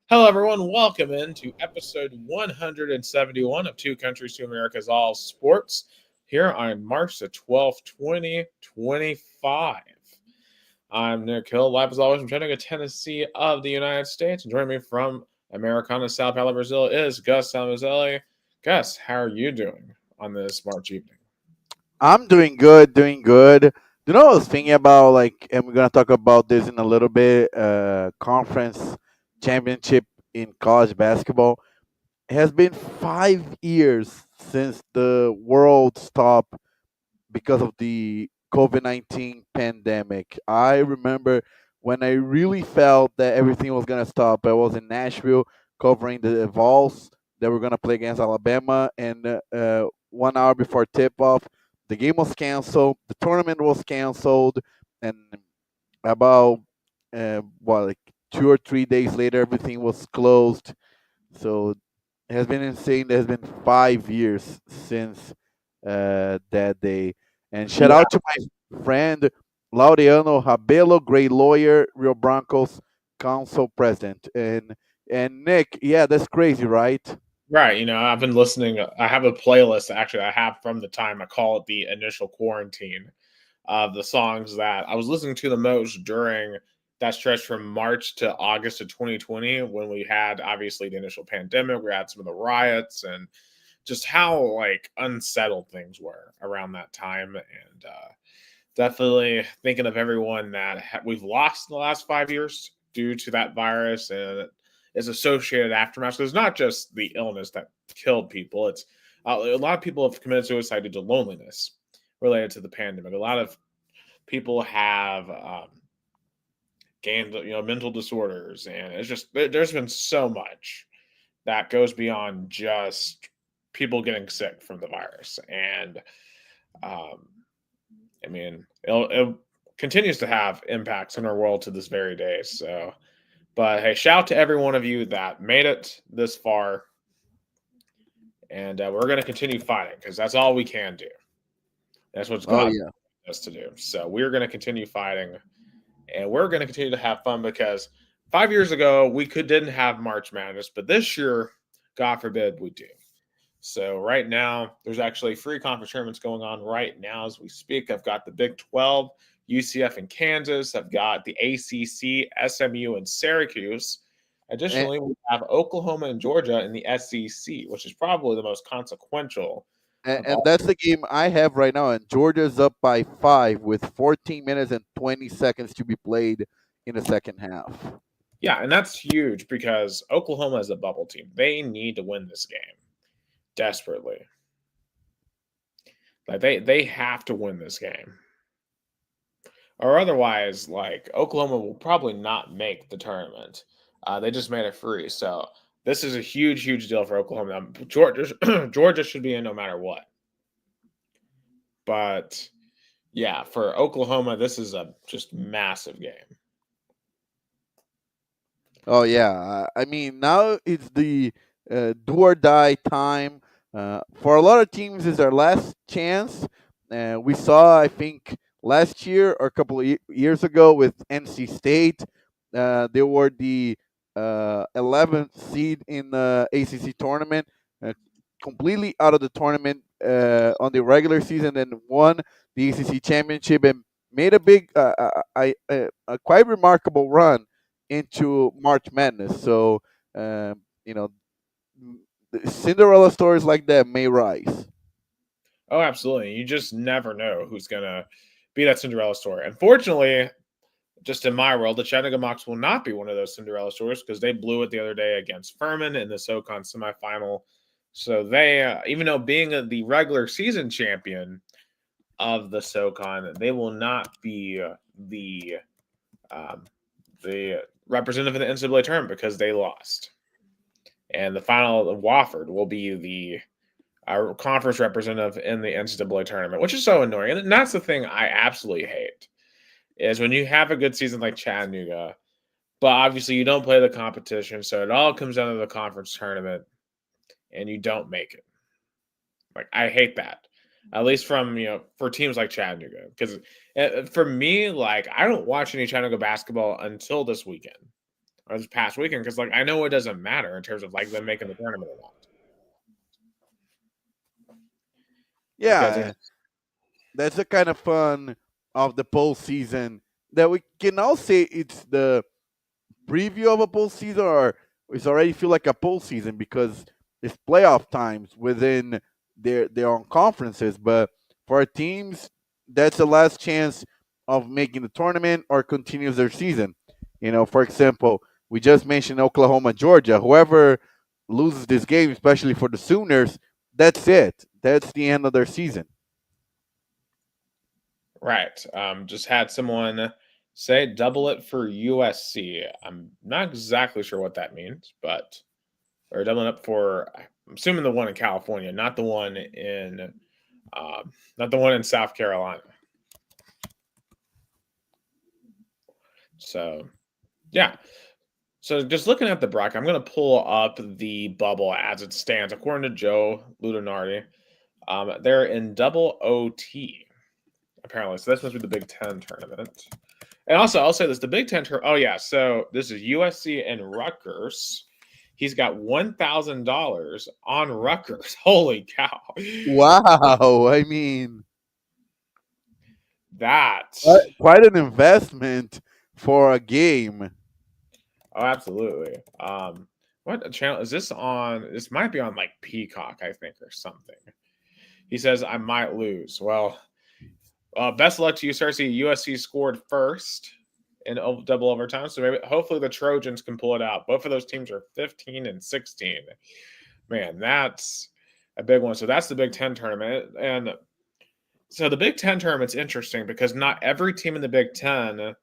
Hello, everyone. Welcome into episode 171 of Two Countries, Two Americas All Sports here on March the 12th, 2025. I'm Nick Hill, live as always from Chattanooga, Tennessee of the United States. And joining me from Americana, Sao Paulo, Brazil is Gus Salmazelli. Gus, how are you doing on this March evening? I'm doing good, doing good. You know, I was thinking about and we're gonna talk about this in a little bit. Conference championship in college basketball. It has been 5 years since the world stopped because of the COVID-19 pandemic. I remember when I really felt that everything was gonna stop. I was in Nashville covering the Vols that were gonna play against Alabama, and 1 hour before tip-off, the game was canceled, the tournament was canceled, and about like 2 or 3 days later, everything was closed. So it has been insane. It has been 5 years since that day. And shout Yeah, out to my friend Laureano Rabelo, great lawyer, Rio Branco's council president. And Nick, yeah, that's crazy, right? right. I've been listening. I have a playlist actually I have from the time I call it the initial quarantine of the songs that I was listening to the most during that stretch from March to August of 2020 when we had obviously the initial pandemic, we had some of the riots and just how like unsettled things were around that time and definitely thinking of everyone that we've lost in the last 5 years due to that virus and its associated aftermath. So it's not just the illness that killed people, it's a lot of people have committed suicide due to loneliness related to the pandemic. A lot of people have gained mental disorders, and it's just there's been so much that goes beyond just people getting sick from the virus. And um, I mean it continues to have impacts in our world to this very day. So but hey, shout out to every one of you that made it this far, and we're going to continue fighting because that's all we can do. That's what Oh God yeah. us to do. So we're going to continue fighting, and we're going to continue to have fun because 5 years ago we didn't have March Madness, but this year, God forbid, we do. So right now, there's actually free conference tournaments going on right now as we speak. I've got the Big 12, UCF and Kansas. I've got the ACC, SMU and Syracuse. And, Additionally, we have Oklahoma and Georgia in the SEC, which is probably the most consequential and, of and all. that's the game I have right now. And Georgia's up by 5 with 14 minutes and 20 seconds to be played in the second half. Yeah, and that's huge because Oklahoma is a bubble team. They need to win this game desperately. Like they have to win this game. Or otherwise, like Oklahoma will probably not make the tournament. They just made it free, so this is a huge, huge deal for Oklahoma. Georgia, Georgia should be in no matter what. But yeah, for Oklahoma, this is a just massive game. Oh yeah, I mean now it's the do or die time. For a lot of teams, it's their last chance. We saw, I think, last year or a couple of years ago with NC State. They were the 11th seed in the ACC tournament, uh, completely out of the tournament on the regular season, and won the ACC championship and made a big, a quite remarkable run into March Madness. So, you know, Cinderella stories like that may rise. Oh, absolutely. You just never know who's gonna be that Cinderella story. Unfortunately, just in my world, the Chattanooga Mocs will not be one of those Cinderella stories because they blew it the other day against Furman in the SoCon semifinal. So they, even though being the regular season champion of the SoCon, they will not be um, the representative in the NCAA tournament because they lost. And the final of Wofford will be the conference representative in the NCAA tournament, which is so annoying. And that's the thing I absolutely hate is when you have a good season like Chattanooga, but obviously you don't play the competition, so it all comes down to the conference tournament, and you don't make it. Like I hate that. At least from for teams like Chattanooga, because for me, like I don't watch any Chattanooga basketball until this weekend. or this past weekend, because like I know it doesn't matter in terms of like them making the tournament or not. Because Yeah, that's the kind of fun of the postseason that we can all say it's the preview of a postseason, or it's already feel like a postseason because it's playoff times within their own conferences. But for our teams, that's the last chance of making the tournament or continues their season. For example, we just mentioned Oklahoma, Georgia. Whoever loses this game, especially for the Sooners, that's it. That's the end of their season. right, just had someone say double it for USC. I'm not exactly sure what that means, but or doubling up for. I'm assuming the one in California, not the one in, not the one in South Carolina. So, yeah. So just looking at the bracket, I'm going to pull up the bubble as it stands. According to Joe Ludinardi, they're in double OT, apparently. So this must be the Big Ten tournament. And also, I'll say this, the Big Ten tournament. Oh, yeah. So this is USC and Rutgers. He's got $1,000 on Rutgers. Holy cow. Wow, I mean, That. quite an investment for a game. Oh, absolutely. What channel is this on? This might be on like Peacock, I think, or something. He says I might lose. Well, best of luck to you, Cersei. USC scored first in double overtime, so maybe hopefully the Trojans can pull it out. Both of those teams are 15 and 16. Man, that's a big one. So that's the Big Ten tournament, and so the Big Ten tournament's interesting because not every team in the Big Ten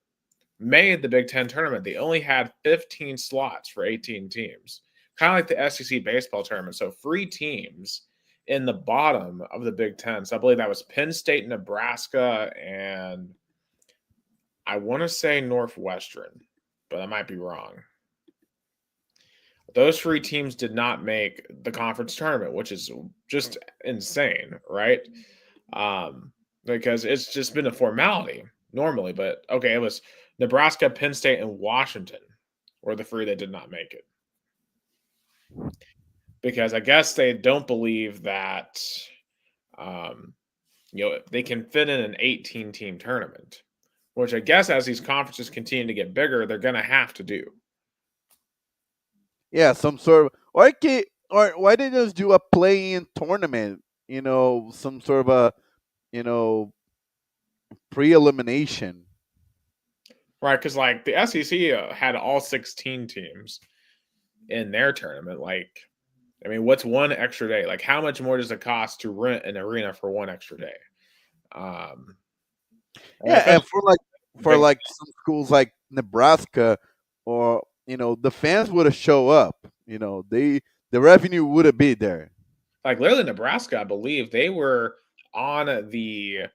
made the Big Ten tournament. They only had 15 slots for 18 teams, kind of like the SEC baseball tournament. So free teams in the bottom of the Big Ten. So I believe that was Penn State, Nebraska, and I want to say Northwestern, but I might be wrong. Those three teams did not make the conference tournament, which is just insane, right? Because it's just been a formality normally. But okay, it was Nebraska, Penn State, and Washington were the three that did not make it. Because I guess they don't believe that, they can fit in an 18-team tournament, which I guess as these conferences continue to get bigger, they're going to have to do. Yeah, some sort of or why did they just do a play-in tournament? Some sort of a pre-elimination. Right, because like the SEC had all 16 teams in their tournament. Like, I mean, what's one extra day? Like, how much more does it cost to rent an arena for one extra day? Yeah, and for big, like some schools like Nebraska, or the fans would have show up. The revenue would have been there. like literally Nebraska, I believe they were on they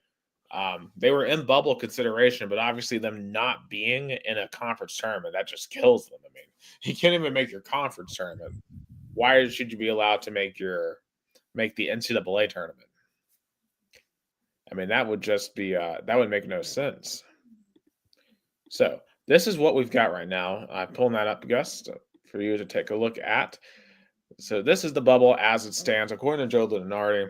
were in bubble consideration, but obviously them not being in a conference tournament, that just kills them. I mean, you can't even make your conference tournament. Why should you be allowed to make the NCAA tournament? I mean, that would just be that would make no sense. So this is what we've got right now. I'm pulling that up, Gus, for you to take a look at. So this is the bubble as it stands, according to Joe Lunardi.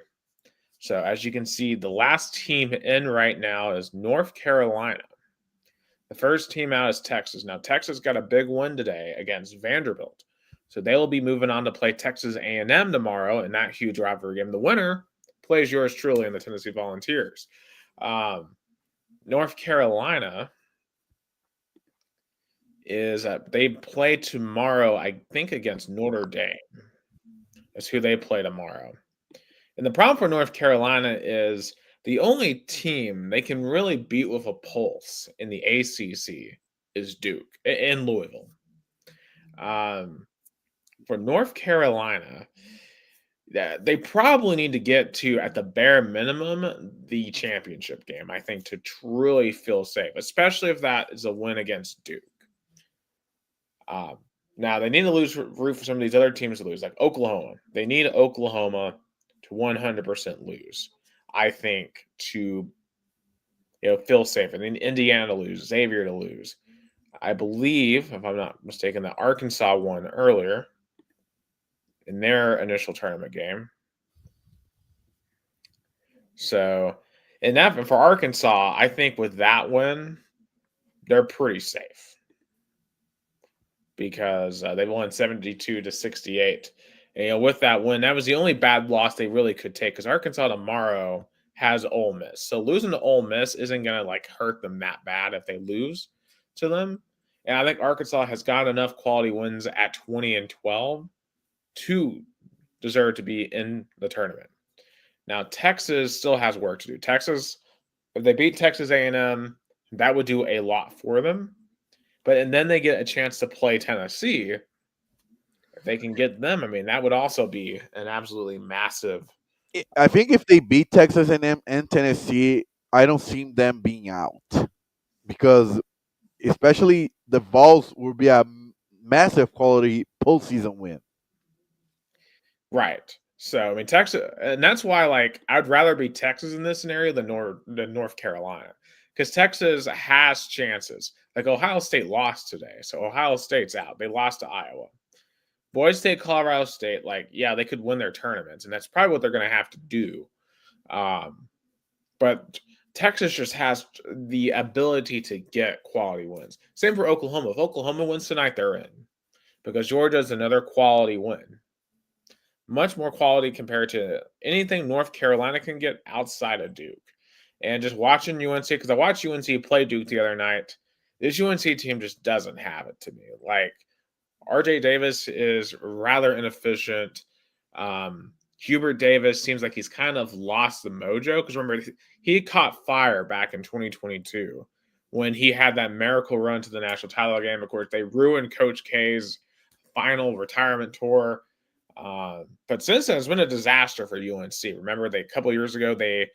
So as you can see, the last team in right now is North Carolina. The first team out is Texas. Now, Texas got a big win today against Vanderbilt. So they will be moving on to play Texas A&M tomorrow in that huge rivalry game. The winner plays yours truly in the Tennessee Volunteers. North Carolina is they play tomorrow, I think, against Notre Dame. That's who they play tomorrow. And the problem for North Carolina is the only team they can really beat with a pulse in the ACC is Duke in Louisville. For North Carolina, they probably need to get to, at the bare minimum, the championship game, I think, to truly feel safe, especially if that is a win against Duke. Now, they need to root for some of these other teams to lose, like Oklahoma. They need Oklahoma to 100% lose, I think, to feel safe. And then Indiana to lose, Xavier to lose. I believe, if I'm not mistaken, that Arkansas won earlier in their initial tournament game. So, in that for Arkansas, I think with that win, they're pretty safe because they won 72-68. And, with that win, that was the only bad loss they really could take because Arkansas tomorrow has Ole Miss. So losing to Ole Miss isn't going to like hurt them that bad if they lose to them. And I think Arkansas has got enough quality wins at 20-12 to deserve to be in the tournament. Now Texas still has work to do. Texas, if they beat Texas A&M, that would do a lot for them. And then they get a chance to play Tennessee. If they can get them, I mean, that would also be an absolutely massive. I think if they beat Texas A&M and Tennessee, I don't see them being out because especially the Vols will be a massive quality postseason win. Right. So I mean Texas, and that's why like I'd rather be Texas in this scenario than North Carolina, because Texas has chances. Like Ohio State lost today, so Ohio State's out. They lost to Iowa. Boise State, Colorado State, like yeah, they could win their tournaments, and that's probably what they're going to have to do. But Texas just has the ability to get quality wins. Same for Oklahoma. If Oklahoma wins tonight, they're in because Georgia's another quality win. Much more quality compared to anything North Carolina can get outside of Duke. And just watching UNC, because I watched UNC play Duke the other night, this UNC team just doesn't have it to me. Like, RJ Davis is rather inefficient. Hubert Davis seems like he's kind of lost the mojo, because remember, he caught fire back in 2022 when he had that miracle run to the national title game. Of course, they ruined Coach K's final retirement tour. But since then, it's been a disaster for UNC. Remember, a couple years ago, they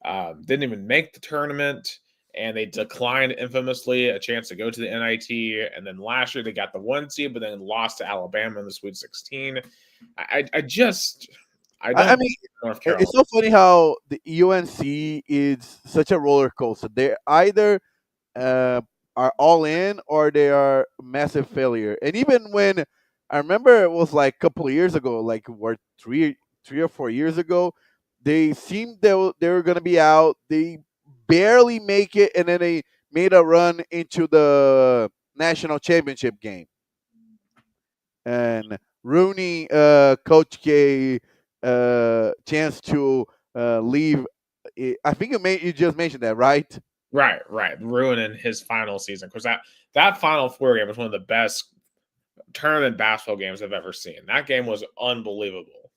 didn't even make the tournament, and they declined infamously a chance to go to the NIT. And then last year, they got the 1 seed, but then lost to Alabama in the Sweet 16. I don't mean, North Carolina. It's so funny how the UNC is such a roller coaster. They're either are all in or they are massive failure. And even when I remember it was like a couple of years ago, like what 3 or 4 years ago, they seemed they were gonna be out. They barely make it, and then they made a run into the national championship game. And Rooney, Coach K, chance to leave. I think you just mentioned that, right? Right. Ruining his final season. Because that Final Four game was one of the best tournament basketball games I've ever seen. That game was unbelievable.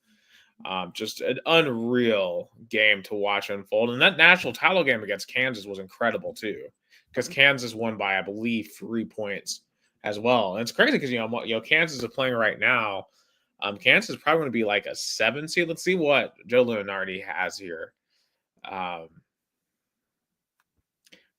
Just an unreal game to watch unfold. And that national title game against Kansas was incredible, too. Because Kansas won by, I believe, 3 points as well. And it's crazy because, Kansas is playing right now. Kansas is probably going to be like a 7 seed. Let's see what Joe Lunardi has here.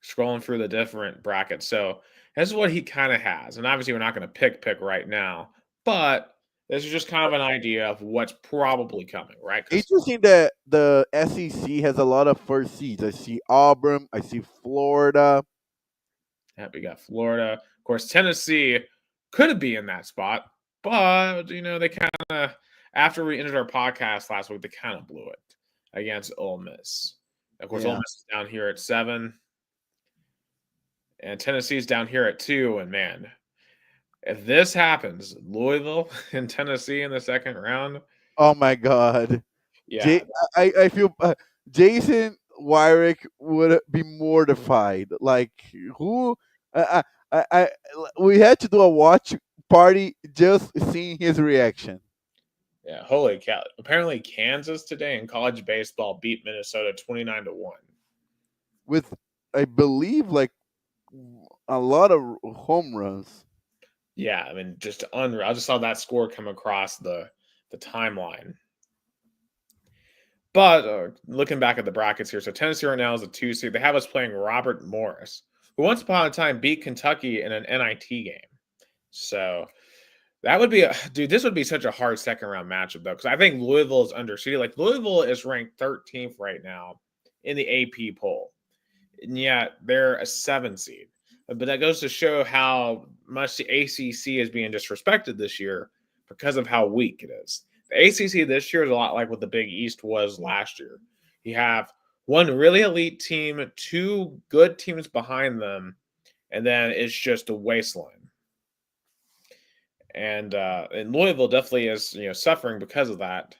Scrolling through the different brackets. So this is what he kind of has. And obviously we're not going to pick right now, but this is just kind of an idea of what's probably coming, right? Interesting that the SEC has a lot of first seeds. I see Auburn. I see Florida. Yeah, we got Florida. Of course, Tennessee could be in that spot, but, they kind of, after we ended our podcast last week, they kind of blew it against Ole Miss. Of course, Ole Miss is down here at 7. And Tennessee's down here at 2. And man, if this happens, Louisville and Tennessee in the second round. Oh my God. Yeah. I feel Jason Wyrick would be mortified. Like who? We had to do a watch party just seeing his reaction. Yeah, holy cow. Apparently Kansas today in college baseball beat Minnesota 29-1. With, I believe, like a lot of home runs. Yeah, I mean, just unreal. I just saw that score come across the timeline. But looking back at the brackets here, so Tennessee right now is a 2 seed. They have us playing Robert Morris, who once upon a time beat Kentucky in an NIT game. So that would be this would be such a hard second round matchup though, because I think Louisville is underseeded. Like Louisville is ranked 13th right now in the AP poll, and yet they're a 7 seed. But that goes to show how much the ACC is being disrespected this year because of how weak it is. The ACC this year is a lot like what the Big East was last year. You have one really elite team, two good teams behind them, and then it's just a wasteland. And Louisville definitely is suffering because of that.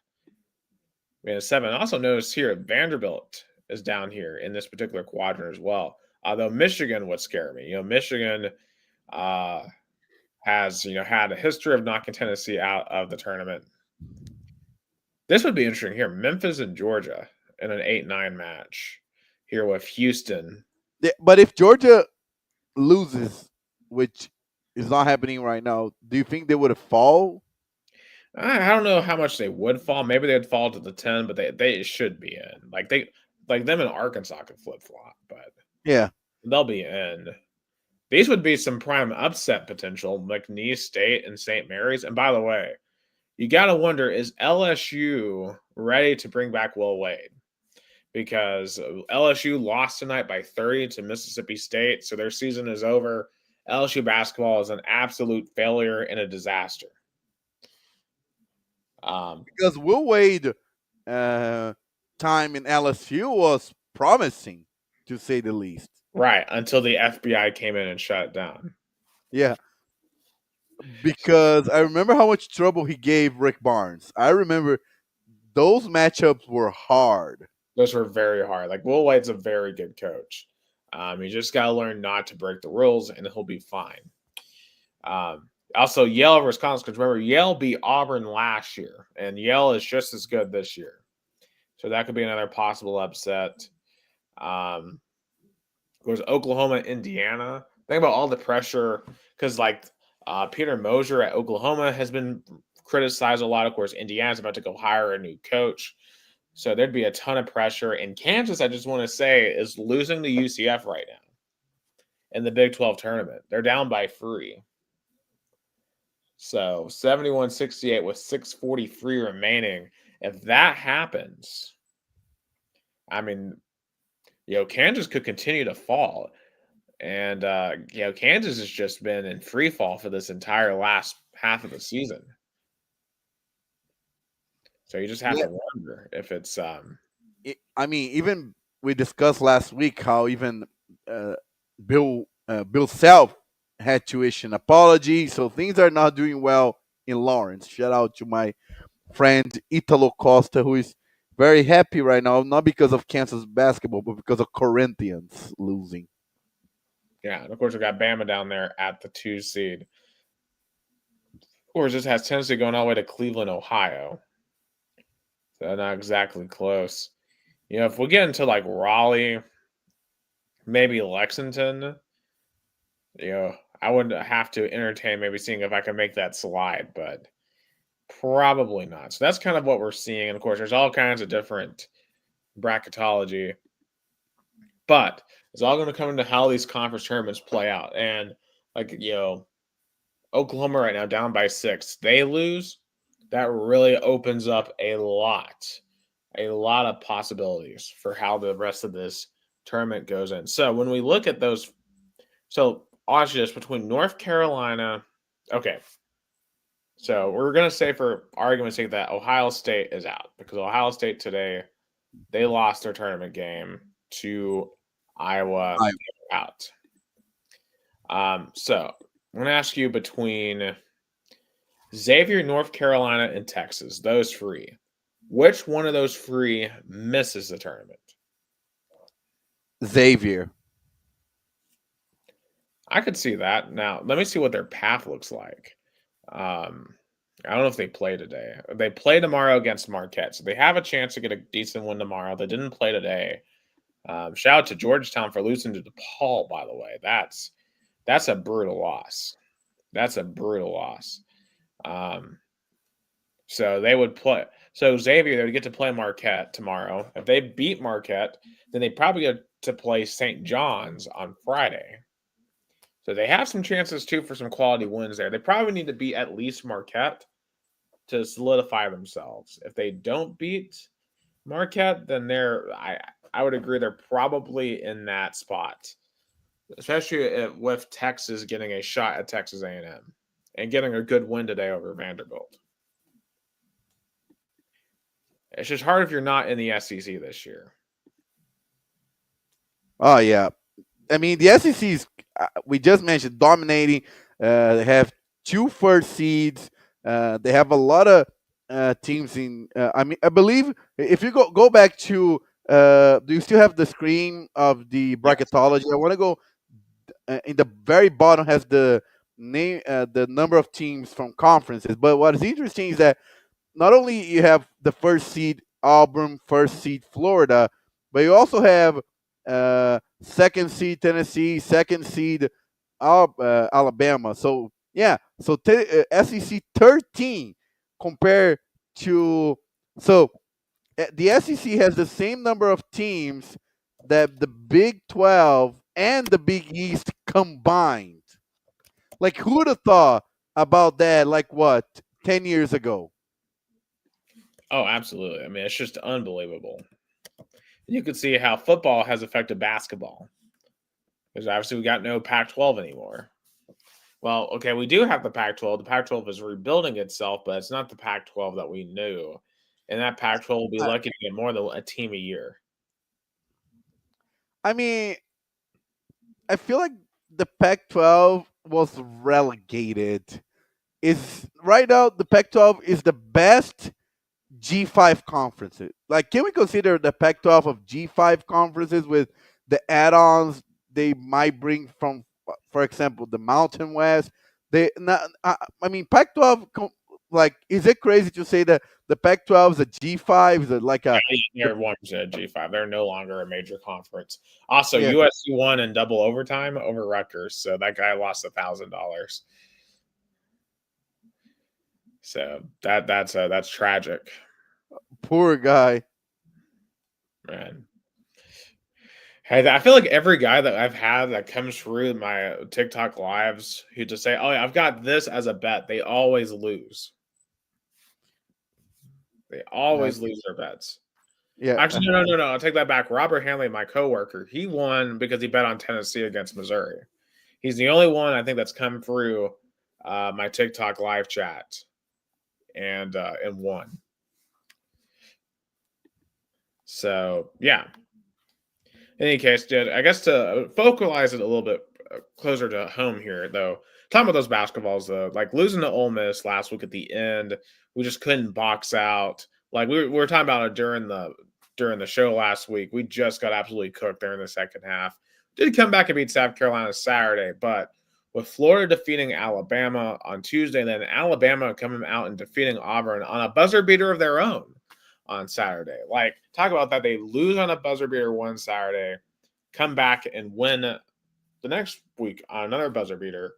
We have 7. Also notice here Vanderbilt is down here in this particular quadrant as well. Although Michigan would scare me. Michigan uh, has had a history of knocking Tennessee out of the tournament. This would be interesting here. Memphis and Georgia in an 8-9 match here with Houston. Yeah, but if Georgia loses, which is not happening right now, do you think they would have fall? I don't know how much they would fall. Maybe they'd fall to the 10, but they should be in. Like them and Arkansas could flip flop, but Yeah. they'll be in. These would be some prime upset potential, McNeese State and St. Mary's. And by the way, you got to wonder, is LSU ready to bring back Will Wade? Because LSU lost tonight by 30 to Mississippi State, so their season is over. LSU basketball is an absolute failure and a disaster. Because Will Wade time in LSU was promising, to say the least. Right, until the FBI came in and shut it down. Yeah. Because I remember how much trouble he gave Rick Barnes. I remember those matchups were hard. Those were very hard. Like, Will Wade's a very good coach. You just got to learn not to break the rules, and he'll be fine. Also, Yale, Wisconsin, because remember, Yale beat Auburn last year, and Yale is just as good this year. So that could be another possible upset. There's Oklahoma, Indiana. Think about all the pressure, because Peter Mosier at Oklahoma has been criticized a lot. Of course, Indiana's about to go hire a new coach. So there'd be a ton of pressure. And Kansas, I just want to say, is losing to UCF right now in the Big 12 tournament. They're down by 3. So 71-68 with 6:43 remaining. If that happens, I mean, Kansas could continue to fall. And, Kansas has just been in free fall for this entire last half of the season. So you just have to wonder if it's. I mean, even we discussed last week how even Bill Self had to issue an apology. So things are not doing well in Lawrence. Shout out to my friend Italo Costa, who is very happy right now, not because of Kansas basketball, but because of Corinthians losing. Yeah, and of course we got Bama down there at the 2 seed. Of course, this has Tennessee going all the way to Cleveland, Ohio. So not exactly close. If we get into Raleigh, maybe Lexington, I would have to entertain maybe seeing if I can make that slide, but probably not. So that's kind of what we're seeing. And of course, there's all kinds of different bracketology, but it's all going to come into how these conference tournaments play out. And Oklahoma right now down by 6. They lose. That really opens up a lot of possibilities for how the rest of this tournament goes in. So when we look at those, so honestly, just between North Carolina, okay. So we're going to say for argument's sake that Ohio State is out because Ohio State today, they lost their tournament game to Iowa out. So I'm going to ask you between Xavier, North Carolina, and Texas, those 3. Which one of those 3 misses the tournament? Xavier. I could see that. Now, let me see what their path looks like. I don't know if they play today. They play tomorrow against Marquette, so they have a chance to get a decent win tomorrow. They didn't play today. Shout out to Georgetown for losing to DePaul, by the way. That's a brutal loss. That's a brutal loss. So they would play. So Xavier, they would get to play Marquette tomorrow. If they beat Marquette, then they probably get to play St. John's on Friday. So they have some chances too for some quality wins there. They probably need to beat at least Marquette to solidify themselves. If they don't beat Marquette, then I would agree they're probably in that spot especially with Texas getting a shot at Texas A&M and getting a good win today over Vanderbilt. It's just hard if you're not in the SEC this year. Oh yeah, I mean the SEC is we just mentioned dominating. They have two first seeds. They have a lot of teams in. I mean, I believe if you go back to, do you still have the screen of the Yes. bracketology? I want to go in the very bottom has the name, the number of teams from conferences. But what is interesting is that not only you have the first seed Auburn, first seed Florida, but you also have second seed Tennessee, second seed Alabama. So yeah, so SEC 13 compared to, so the SEC has the same number of teams that the Big 12 and the Big East combined. Like who would have thought about that? Like what, 10 years ago? Oh, absolutely. I mean, it's just unbelievable. You can see how football has affected basketball. Because obviously we got no Pac-12 anymore. Well, okay, we do have the Pac-12. The Pac-12 is rebuilding itself, but it's not the Pac-12 that we knew. And that Pac-12 will be lucky to get more than a team a year. I mean, I feel like the Pac-12 was relegated. Is right now the Pac-12 is the best G5 conferences. Like, can we consider the Pac-12 of G5 conferences with the add-ons they might bring from, for example, the Mountain West? They not. I mean, Pac-12. Like, is it crazy to say that the Pac-12 is a G5? Is it like a the, Everyone's at G5. They're no longer a major conference. Also, yeah? USC won in double overtime over Rutgers, so that guy lost $1,000. So that's tragic, Poor guy. man. Hey, I feel like every guy that I've had that comes through my TikTok lives who just say, "Oh, yeah, I've got this as a bet," they always lose. They always That's lose their bets. yeah. Actually, no. I'll take that back. Robert Hanley, my coworker, he won because he bet on Tennessee against Missouri. He's the only one I think that's come through my TikTok live chat and won. So yeah. In any case, dude, I guess to focalize it a little bit closer to home here, though, talking about those basketballs, though, like losing to Ole Miss last week at the end, we just couldn't box out. Like we were talking about it during the show last week. We just got absolutely cooked there in the second half. Did come back and beat South Carolina Saturday, but with Florida defeating Alabama on Tuesday, and then Alabama coming out and defeating Auburn on a buzzer beater of their own on Saturday. Like, talk about that. They lose on a buzzer beater one Saturday, come back and win the next week on another buzzer beater.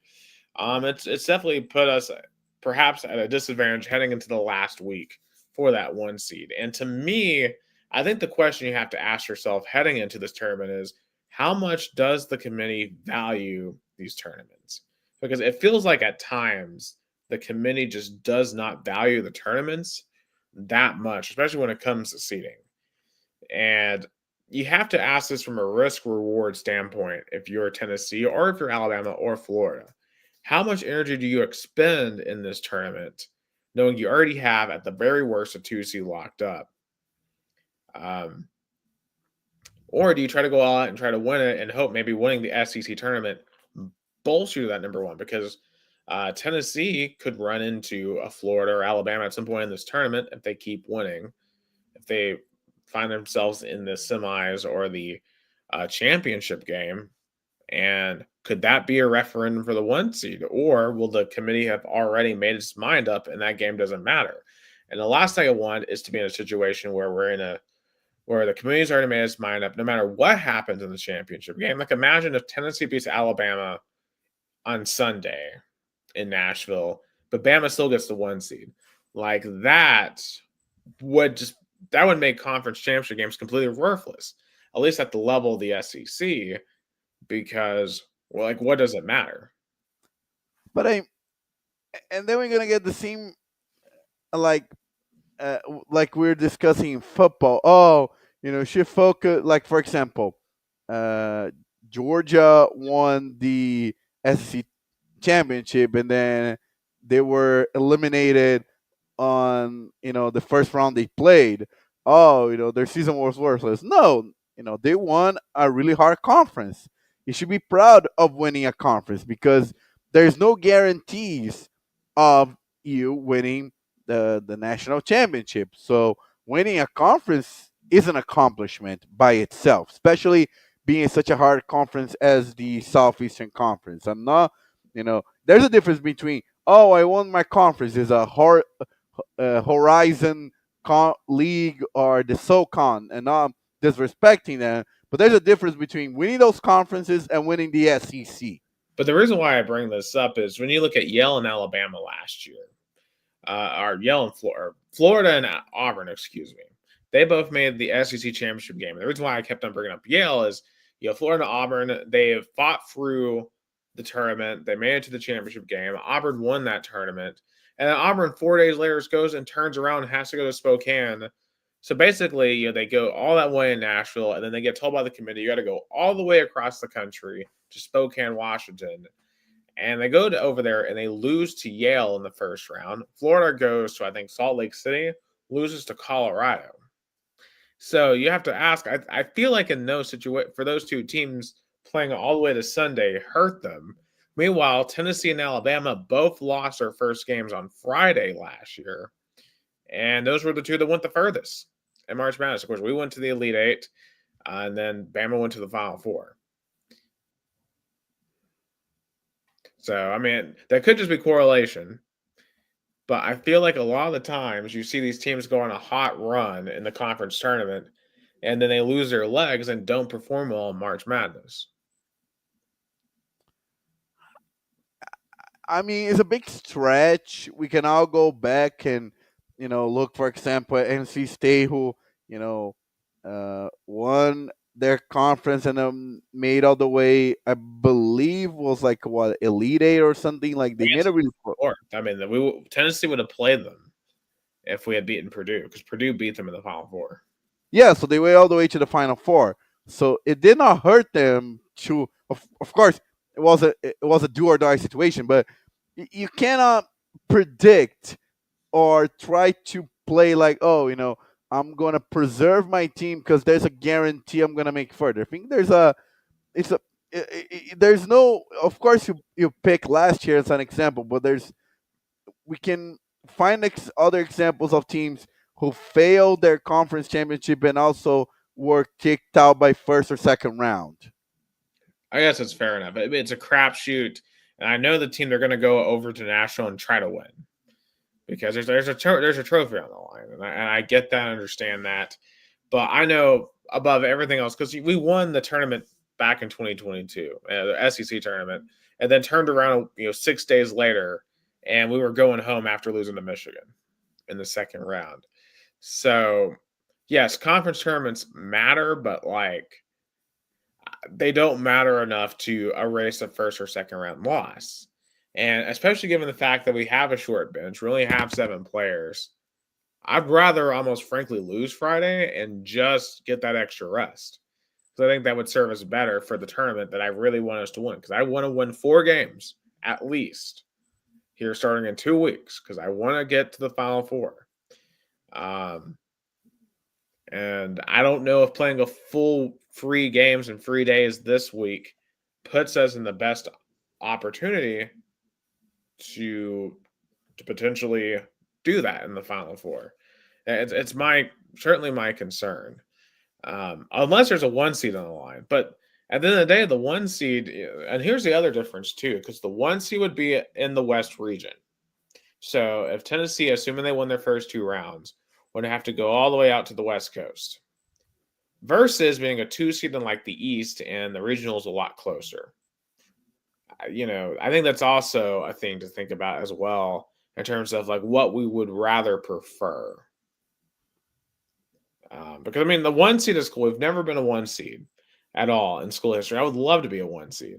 It's definitely put us perhaps at a disadvantage heading into the last week for that one seed. And to me, I think the question you have to ask yourself heading into this tournament is how much does the committee value these tournaments? Because it feels like at times the committee just does not value the tournaments that much, especially when it comes to seating. And you have to ask this from a risk reward standpoint if you're Tennessee or if you're Alabama or Florida. How much energy do you expend in this tournament, knowing you already have at the very worst a 2C locked up? Or do you try to go out and try to win it and hope maybe winning the SEC tournament bolster that number one? Because Tennessee could run into a Florida or Alabama at some point in this tournament if they keep winning, if they find themselves in the semis or the championship game. And could that be a referendum for the one seed? Or will the committee have already made its mind up and that game doesn't matter? And the last thing I want is to be in a situation where where the committee's already made its mind up, no matter what happens in the championship game. Like, imagine if Tennessee beats Alabama on Sunday in Nashville, but Bama still gets the one seed. Like, that would make conference championship games completely worthless, at least at the level of the SEC, because, well, like, what does it matter? But and then we're gonna get the same, like like we're discussing football. Oh, should focus. Like for example, uh, Georgia won the SEC championship, and then they were eliminated on the first round they played. Oh, their season was worthless. No, they won a really hard conference. You should be proud of winning a conference because there's no guarantees of you winning the national championship. So winning a conference is an accomplishment by itself, especially being such a hard conference as the Southeastern Conference. I'm not, there's a difference between, oh, I won my conference is a hard Horizon League or the SoCon, and not disrespecting them, but there's a difference between winning those conferences and winning the SEC. But the reason why I bring this up is when you look at Yale and Alabama last year, or Yale and Florida and Auburn, excuse me, they both made the SEC championship game. And the reason why I kept on bringing up Yale is, Florida and Auburn, they have fought through the tournament. They made it to the championship game. Auburn won that tournament. And then Auburn 4 days later goes and turns around and has to go to Spokane. So basically, they go all that way in Nashville, and then they get told by the committee, you got to go all the way across the country to Spokane, Washington. And they go to over there and they lose to Yale in the first round. Florida goes to, I think, Salt Lake City, loses to Colorado. So you have to ask, I feel like in no situation for those two teams playing all the way to Sunday hurt them. Meanwhile, Tennessee and Alabama both lost their first games on Friday last year. And those were the two that went the furthest in March Madness. Of course, we went to the Elite Eight, and then Bama went to the Final Four. So, I mean, that could just be correlation. But I feel like a lot of the times you see these teams go on a hot run in the conference tournament, and then they lose their legs and don't perform well in March Madness. I mean, it's a big stretch. We can all go back and, look, for example, at NC State, who, won their conference and made all the way, I believe, was like what, Elite Eight or something. Like they made a really. I mean, Tennessee would have played them if we had beaten Purdue, because Purdue beat them in the Final Four. Yeah, so they went all the way to the Final Four. So it did not hurt them to. Of course, it was a do or die situation, but you cannot predict or try to play like, oh, I'm gonna preserve my team because there's a guarantee I'm gonna make further. I think there's no. Of course, you pick last year as an example, but we can find other examples of teams who failed their conference championship and also were kicked out by first or second round. I guess it's fair enough. It's a crapshoot, and I know the team they're going to go over to national and try to win because there's a trophy on the line, and I get that, understand that, but I know above everything else because we won the tournament back in 2022, the SEC tournament, and then turned around 6 days later, and we were going home after losing to Michigan in the second round. So yes, conference tournaments matter, but they don't matter enough to erase a first or second round loss. And especially given the fact that we have a short bench, we only have 7 players, I'd rather almost frankly lose Friday and just get that extra rest. So I think that would serve us better for the tournament that I really want us to win, because I want to win 4 games at least here starting in 2 weeks, because I want to get to the Final Four. And I don't know if playing a full 3 games in 3 days this week puts us in the best opportunity to potentially do that in the Final Four. It's certainly my concern, unless there's a 1 seed on the line. But at the end of the day, the 1 seed, and here's the other difference too, because the 1 seed would be in the West region. So if Tennessee, assuming they won their first 2 rounds, would have to go all the way out to the West Coast, versus being a 2 seed in like the East, and the regional is a lot closer. I think that's also a thing to think about as well in terms of like what we would rather prefer. Because I mean, the 1 seed is cool. We've never been a 1 seed at all in school history. I would love to be a 1 seed.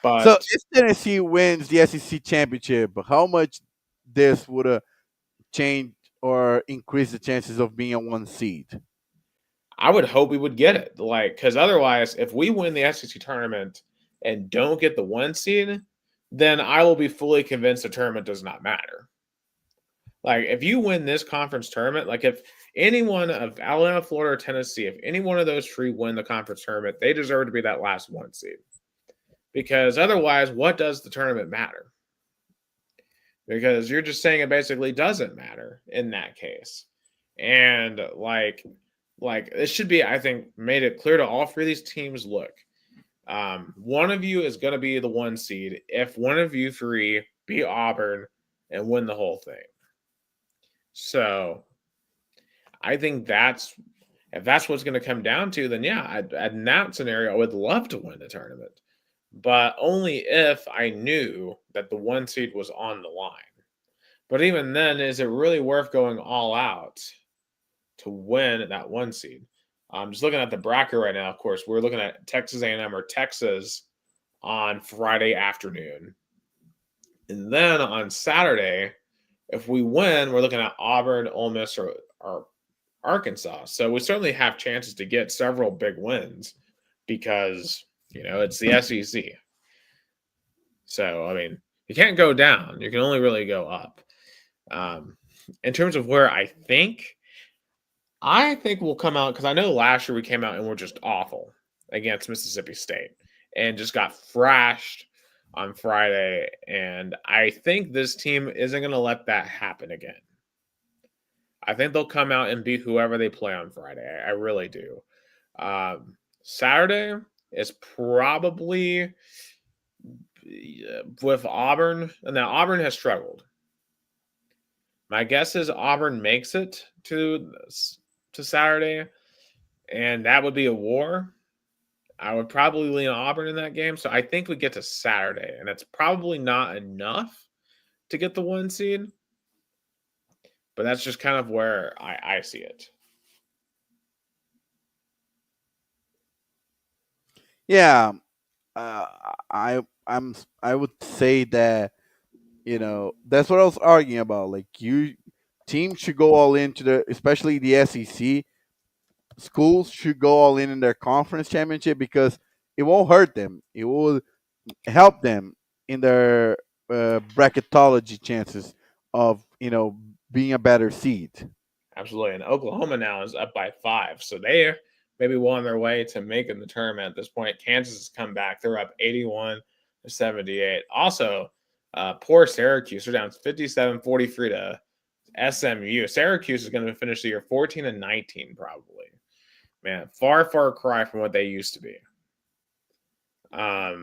But so if Tennessee wins the SEC championship, how much this would change or increase the chances of being a 1 seed? I would hope we would get it. Like, because otherwise, if we win the SEC tournament and don't get the 1 seed, then I will be fully convinced the tournament does not matter. Like, if you win this conference tournament, like if any one of Alabama, Florida, or Tennessee, if any one of those three win the conference tournament, they deserve to be that last 1 seed. Because otherwise, what does the tournament matter? Because you're just saying it basically doesn't matter in that case. And like it should be, I think, made it clear to all three of these teams, look, one of you is going to be the 1 seed if one of you three beat Auburn and win the whole thing. So I think if that's what's going to come down to, then yeah, in that scenario, I would love to win the tournament, but only if I knew that the 1 seed was on the line. But even then, is it really worth going all out to win that 1 seed? I'm just looking at the bracket right now. Of course, we're looking at Texas A&M or Texas on Friday afternoon. And then on Saturday, if we win, we're looking at Auburn, Ole Miss, or Arkansas. So we certainly have chances to get several big wins because, it's the SEC. So, I mean, you can't go down. You can only really go up. In terms of where I think we'll come out, because I know last year we came out and we're just awful against Mississippi State and just got thrashed on Friday. And I think this team isn't going to let that happen again. I think they'll come out and beat whoever they play on Friday. I really do. Saturday is probably with Auburn. Now, Auburn has struggled. My guess is Auburn makes it to Saturday, and that would be a war. I would probably lean Auburn in that game. So I think we get to Saturday, and it's probably not enough to get the 1 seed. But that's just kind of where I see it. Yeah, I would say that that's what I was arguing about. Like teams should go all into especially the SEC schools should go all in their conference championship because it won't hurt them. It will help them in their bracketology chances of being a better seed. Absolutely. And Oklahoma now is up by 5. So they maybe well on their way to making the tournament at this point. Kansas has come back. They're up 81-78. Also, poor Syracuse. They're down 57-43 to SMU. Syracuse is going to finish the year 14-19 probably. Man, far cry from what they used to be. Yeah,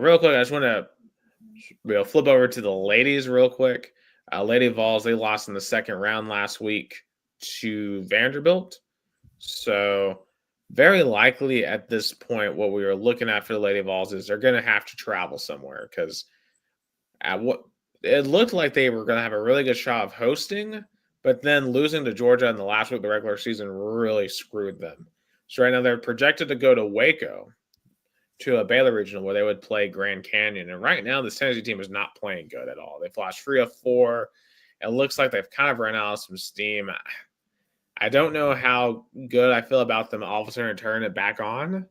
real quick, I just want to flip over to the ladies real quick. Lady Vols, they lost in the second round last week to Vanderbilt. So very likely at this point, what we were looking at for the Lady Vols is they're going to have to travel somewhere because it looked like they were going to have a really good shot of hosting, but then losing to Georgia in the last week of the regular season really screwed them. So right now they're projected to go to Waco to a Baylor regional where they would play Grand Canyon. And right now, this Tennessee team is not playing good at all. They've lost 3 of 4. It looks like they've kind of run out of some steam. I don't know how good I feel about them all of a sudden turning it back on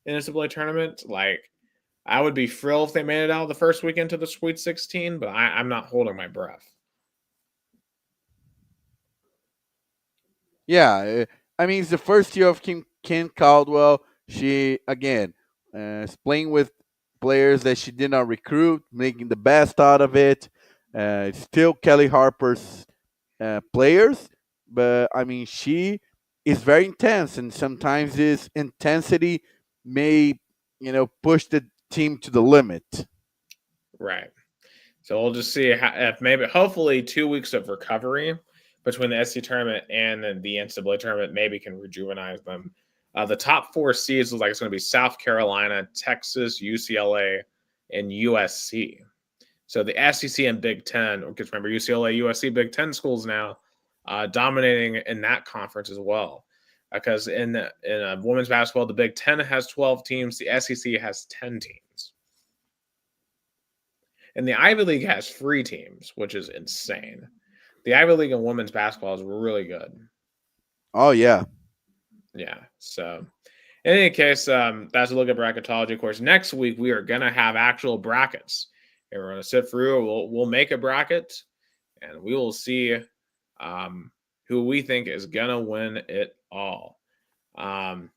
in a NCAA tournament. Like, I would be thrilled if they made it out the first weekend to the Sweet 16, but I'm not holding my breath. Yeah, I mean, it's the first year of Ken Caldwell. She, again, is playing with players that she did not recruit, making the best out of it. Still Kelly Harper's players, but I mean, she is very intense, and sometimes this intensity may, push the team to the limit. Right. So we'll just see if maybe, hopefully, 2 weeks of recovery between the SC tournament and the NCAA tournament maybe can rejuvenate them. The top 4 seeds look like it's going to be South Carolina, Texas, UCLA, and USC. So the SEC and Big Ten, because remember UCLA, USC, Big Ten schools now dominating in that conference as well. Because in women's basketball, the Big Ten has 12 teams, the SEC has 10 teams. And the Ivy League has 3 teams, which is insane. The Ivy League in women's basketball is really good. Oh yeah. Yeah. So in any case, that's a look at bracketology. Of course, next week we are gonna have actual brackets, and we're gonna sit through. We'll make a bracket, and we will see um, who we think is gonna win it all. Um,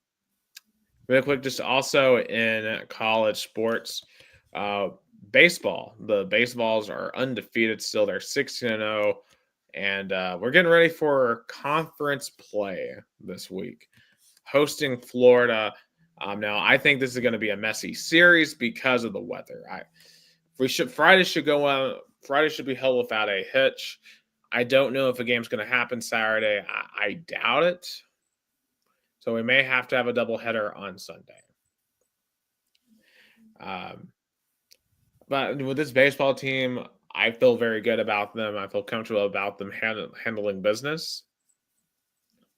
Real quick, just also in college sports, uh, baseball. The baseballs are undefeated still. They're 16-0, and we're getting ready for conference play this week, hosting Florida. Now, I think this is going to be a messy series because of the weather. We should Friday should go on. Friday should be held without a hitch. I don't know if a game's going to happen Saturday. I doubt it. So we may have to have a doubleheader on Sunday. Um, but with this baseball team, I feel very good about them. I feel comfortable about them handling business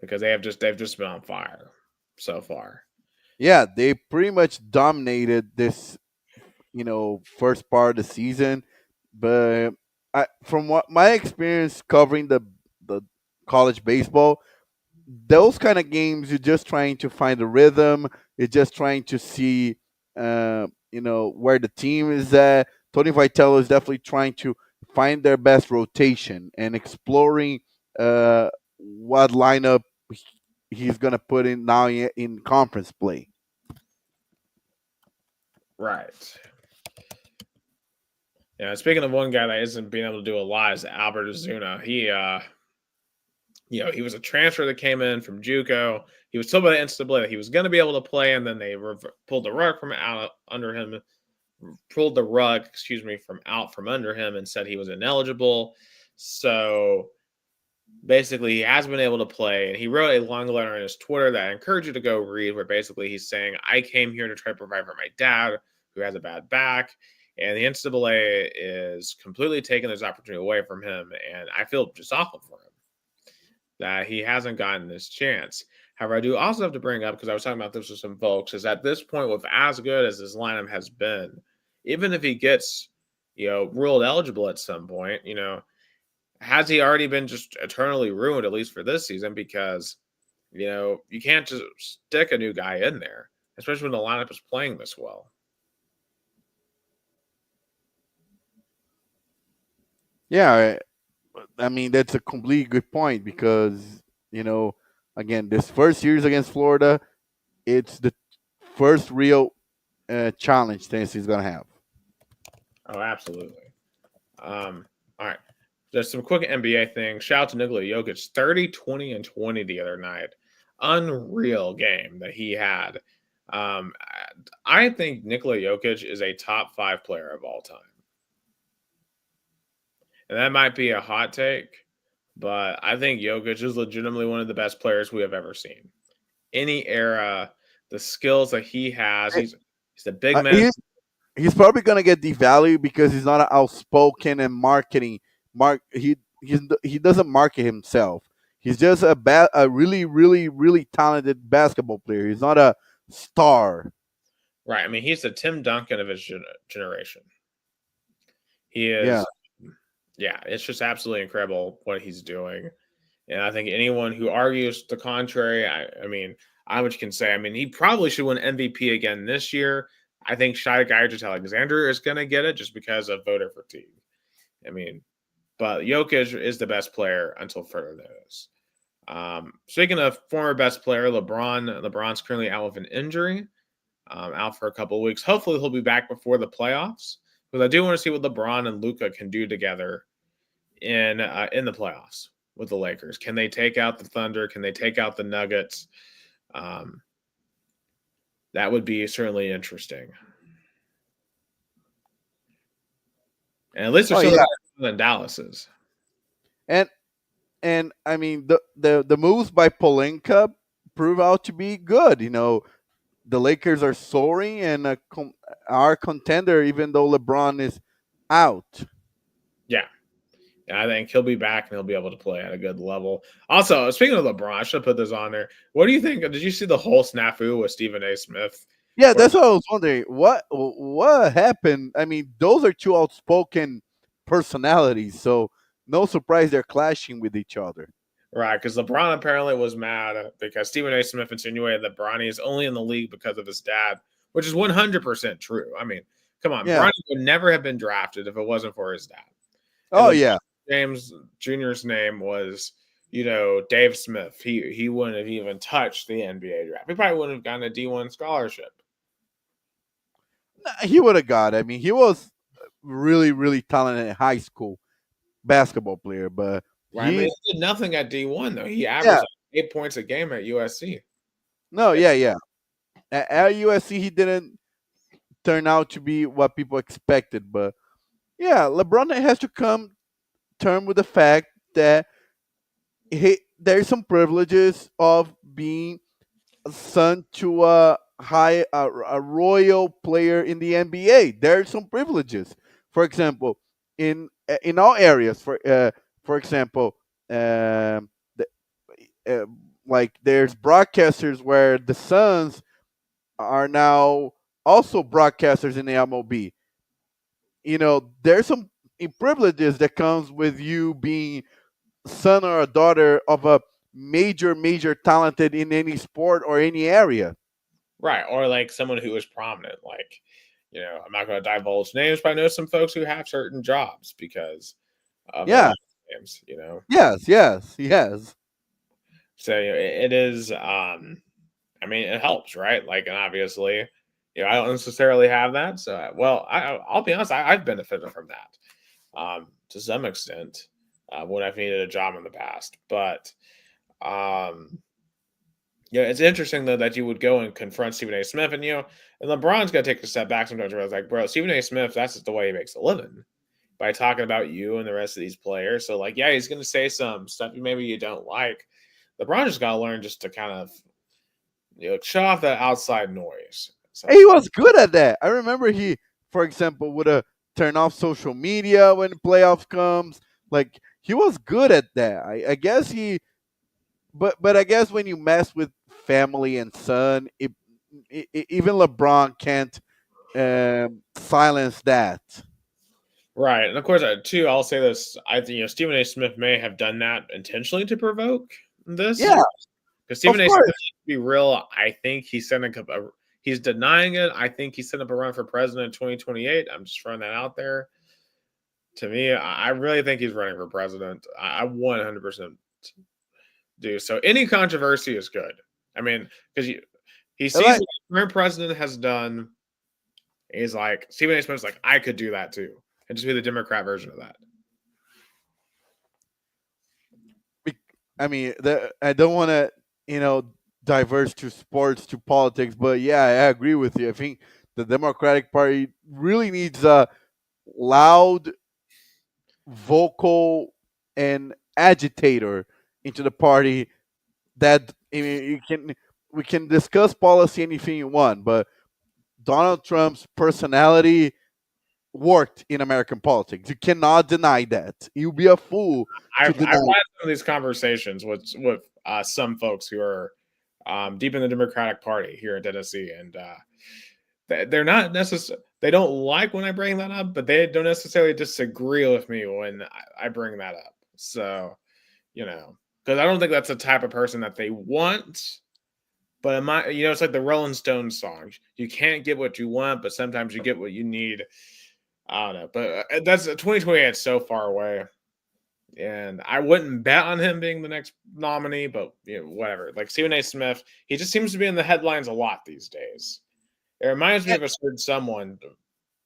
because they've just been on fire so far. Yeah, they pretty much dominated this, first part of the season. But from what my experience covering the college baseball, those kind of games, you're just trying to find a rhythm. You're just trying to see, where the team is at. Tony Vitello is definitely trying to find their best rotation and exploring what lineup he's gonna put in now in conference play. Right. Yeah. Speaking of one guy that isn't being able to do a lot is Albert Azuna. He was a transfer that came in from JUCO. He was told by the NCAA that he was going to be able to play, and then they pulled the rug from out under him, pulled the rug, from out from under him, and said he was ineligible. So basically, he has been able to play, and he wrote a long letter on his Twitter that I encourage you to go read, where basically he's saying, "I came here to try to provide for my dad, who has a bad back." And the NCAA is completely taking this opportunity away from him, and I feel just awful for him that he hasn't gotten this chance. However, I do also have to bring up, because I was talking about this with some folks, is at this point, with as good as this lineup has been, even if he gets, ruled eligible at some point, has he already been just eternally ruined, at least for this season? Because, you can't just stick a new guy in there, especially when the lineup is playing this well. Yeah, I mean that's a completely good point because again, this first series against Florida, it's the first real challenge Tennessee's gonna have. Oh, absolutely. All right. There's some quick NBA things. Shout out to Nikola Jokic, 30, 20, and 20 the other night. Unreal game that he had. I think Nikola Jokic is a top 5 player of all time. And that might be a hot take, but I think Jokic is legitimately one of the best players we have ever seen. Any era, the skills that he has, he's a big man. He's probably gonna get devalued because he's not outspoken and marketing. He doesn't market himself. He's just a really really really talented basketball player. He's not a star. Right. I mean, he's the Tim Duncan of his generation. He Yeah. is, yeah, it's just absolutely incredible what he's doing. And I think anyone who argues the contrary, I mean, I much can say. I mean, he probably should win MVP again this year. I think Shai Gilgeous-Alexander is going to get it just because of voter fatigue. I mean, but Jokic is the best player until further notice. Speaking of former best player, LeBron's currently out with an injury, out for a couple of weeks. Hopefully, he'll be back before the playoffs, because I do want to see what LeBron and Luka can do together in the playoffs with the Lakers. Can they take out the Thunder? Can they take out the Nuggets? That would be certainly interesting. And at least they're still than Dallas is. And I mean the moves by Polenka prove out to be good. The Lakers are soaring and are contender even though LeBron is out. Yeah. I think he'll be back and he'll be able to play at a good level. Also, speaking of LeBron, I should put this on there. What do you think? Did you see the whole snafu with Stephen A. Smith? Yeah, that's what I was wondering. What happened? I mean, those are two outspoken personalities, so no surprise they're clashing with each other. Right, because LeBron apparently was mad because Stephen A. Smith insinuated that Bronny is only in the league because of his dad, which is 100% true. I mean, come on, Yeah. Bronny would never have been drafted if it wasn't for his dad. And Oh LeBron yeah. James Jr.'s name was, Dave Smith. He wouldn't have even touched the NBA draft. He probably wouldn't have gotten a D1 scholarship. He would have got. I mean, he was really, really talented in high school basketball player, but Right? I mean, he, he did nothing at D1 though. He yeah, averaged like 8 points a game at USC. no, yeah, yeah. At USC, he didn't turn out to be what people expected, but yeah, LeBron has to come term with the fact that there's some privileges of being a son to a royal player in the NBA. There's some privileges. For example, in all areas. For example, the, uh, like there's broadcasters where the sons are now also broadcasters in the MLB. There's some privileges that comes with you being son or a daughter of a major talented in any sport or any area. Right. Or like someone who is prominent. Like, I'm not going to divulge names, but I know some folks who have certain jobs because of their Yeah. last names. Yes. Yes. Yes. So it is, I mean, it helps, right? Like, and obviously, I don't necessarily have that. So, well, I'll be honest, I've benefited from that to some extent when I've needed a job in the past. But, um, yeah, it's interesting though that you would go and confront Stephen A. Smith, and LeBron's got to take a step back sometimes. Where it's like, bro, Stephen A. Smith, that's just the way he makes a living by talking about you and the rest of these players. So, like, yeah, he's going to say some stuff maybe you don't like. LeBron just got to learn just to kind of shut off that outside noise. He was good at that. I remember he, for example, would turn off social media when the playoff comes. Like he was good at that. I guess but I guess when you mess with family and son, even LeBron can't silence that. Right, and of course, too, I'll say this: I think Stephen A. Smith may have done that intentionally to provoke this, Yeah, because of Stephen A. Smith, course. to be real, I think he's setting up he's denying it. I think he's setting up a run for president in 2028. I'm just throwing that out there. To me, I really think he's running for president. I 100% do. So any controversy is good. I mean, because he sees Like, what the current president has done. He's like, Stephen A. Smith's like, I could do that too, and just be the Democrat version of that. I mean, I don't want to, diverge to sports to politics, but yeah, I agree with you. I think the Democratic Party really needs a loud, vocal, and agitator into the party. That I mean, we can discuss policy anything you want, but Donald Trump's personality worked in American politics. You cannot deny that. You'd be a fool to I've deny. had some of these conversations with some folks who are deep in the Democratic Party here in Tennessee, and they're not necessarily they don't like when I bring that up, but they don't necessarily disagree with me when I bring that up. So because I don't think that's the type of person that they want. But it's like the Rolling Stones song. You can't get what you want, but sometimes you get what you need. I don't know, but that's 2028. It's so far away. And I wouldn't bet on him being the next nominee, but whatever. Like Stephen A. Smith, he just seems to be in the headlines a lot these days. It reminds me of a certain someone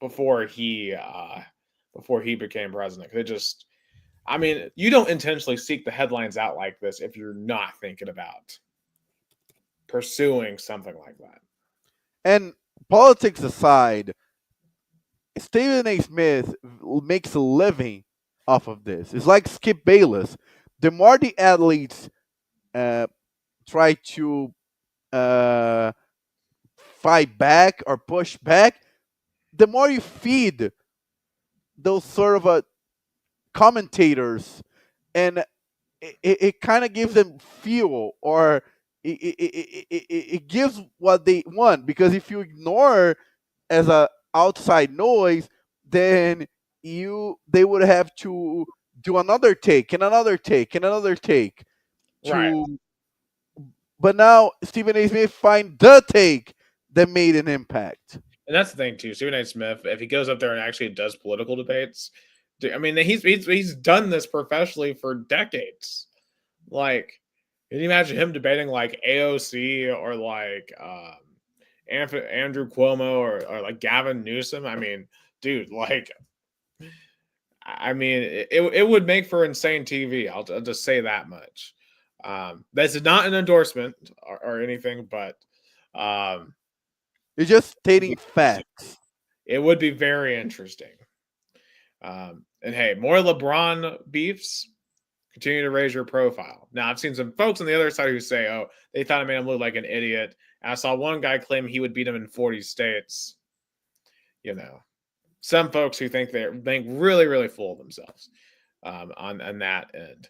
before he became president. I mean, you don't intentionally seek the headlines out like this if you're not thinking about pursuing something like that. And politics aside, Stephen A. Smith makes a living off of this. It's like Skip Bayless. The more the athletes uh, try to uh, fight back or push back, the more you feed those sort of commentators, and it kind of gives them fuel, or it gives what they want. Because if you ignore as a outside noise, then they would have to do another take and another take and another take. Right. to, but now Stephen A. Smith find the take that made an impact. And that's the thing too. Stephen A. Smith, if he goes up there and actually does political debates, I mean, he's done this professionally for decades. Like, can you imagine him debating like AOC or like Andrew Cuomo or like Gavin Newsom? I mean, dude, like, I mean, it would make for insane TV. I'll just say that much. That's not an endorsement or anything, but um, It's just stating facts. it would be very interesting. And hey, more LeBron beefs. Continue to raise your profile. Now, I've seen some folks on the other side who say, "Oh, they thought it made him look like an idiot." And I saw one guy claim he would beat him in 40 states. You know, some folks who think they're really, really full of themselves on that end.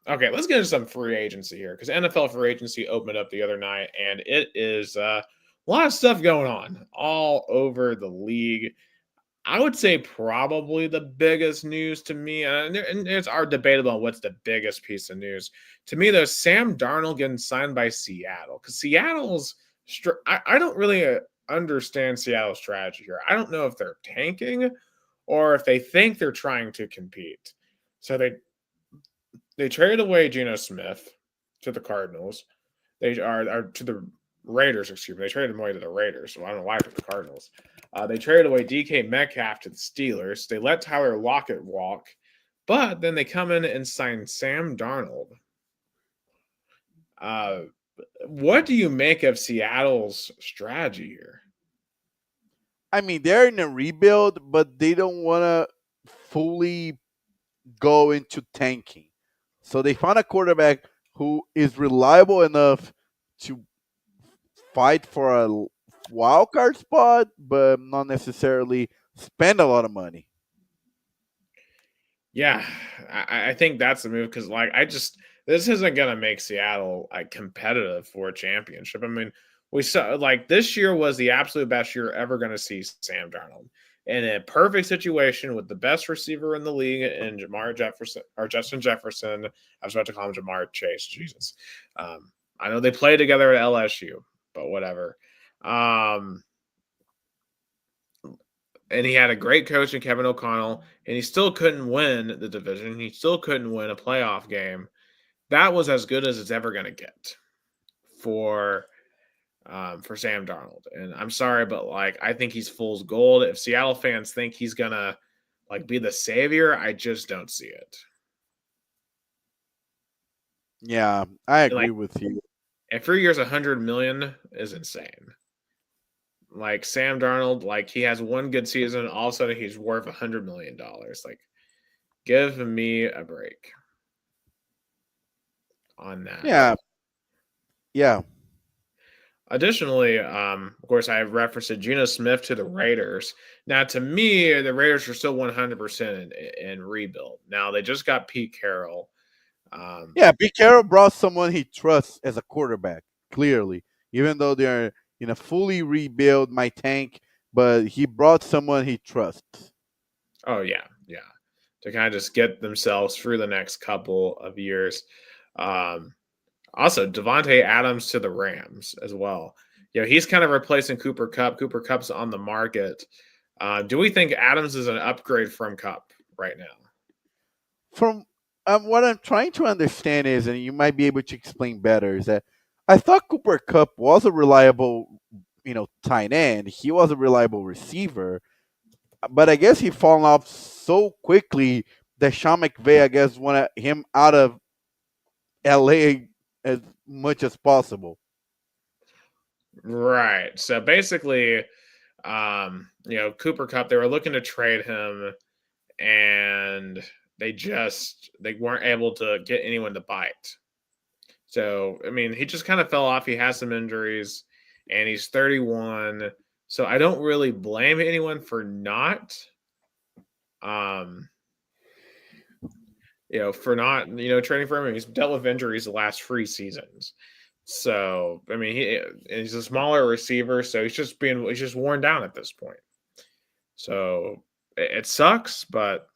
Okay, let's get into some free agency here because NFL free agency opened up the other night, and it is a lot of stuff going on all over the league. I would say probably the biggest news to me, and it's our debate about what's the biggest piece of news. To me, there's Sam Darnold getting signed by Seattle because Seattle's. I don't really understand Seattle's strategy here. I don't know if they're tanking or if they think they're trying to compete. So they traded away Geno Smith to the Cardinals. They are to the Raiders, excuse me. They traded him away to the Raiders, so I don't know why for the Cardinals. They traded away DK Metcalf to the Steelers. They let Tyler Lockett walk, but then they come in and sign Sam Darnold. What do you make of Seattle's strategy here? I mean, they're in a rebuild, but they don't want to fully go into tanking. So they found a quarterback who is reliable enough to fight for a wild card spot, but not necessarily spend a lot of money. Yeah, I think that's the move because, like, this isn't gonna make Seattle like competitive for a championship. I mean, we saw like this year was the absolute best year ever going to see Sam Darnold in a perfect situation with the best receiver in the league in Jamar Jefferson or Justin Jefferson. I was about to call him Jamar Chase. Jesus, I know they played together at LSU, but whatever. And he had a great coach in Kevin O'Connell, and he still couldn't win the division. He still couldn't win a playoff game. That was as good as it's ever going to get for Sam Darnold. And I'm sorry, but like I think he's fool's gold. If Seattle fans think he's gonna like be the savior, I just don't see it. Yeah, I And agree like with you. in 3 years, 100 million is insane. Like Sam Darnold, like he has one good season, all of a sudden he's worth $100 million. Like, give me a break on that. Yeah, yeah, Additionally, of course, I referenced Geno Smith to the Raiders. Now, to me, the Raiders are still 100% in rebuild. Now, they just got Pete Carroll. yeah. Pete Carroll brought someone he trusts as a quarterback. Clearly, even though they're in a fully rebuild, my tank, but he brought someone he trusts. Oh, yeah, yeah. To kind of just get themselves through the next couple of years. Also, Devontae Adams to the Rams as well. You know, he's kind of replacing Cooper Kupp. Cooper Kupp's on the market. Do we think Adams is an upgrade from Kupp right now? From what I'm trying to understand is, and you might be able to explain better, is that I thought Cooper Cup was a reliable, tight end. He was a reliable receiver, but I guess he fallen off so quickly that Sean McVay, I guess, wanted him out of LA as much as possible. Right. So basically, Cooper Kupp, they were looking to trade him and they weren't able to get anyone to bite. So, I mean, he just kind of fell off. He has some injuries and he's 31. So I don't really blame anyone for not trading for him. He's dealt with injuries the last 3 seasons. So, I mean, he's a smaller receiver, so he's just worn down at this point. So, it sucks, but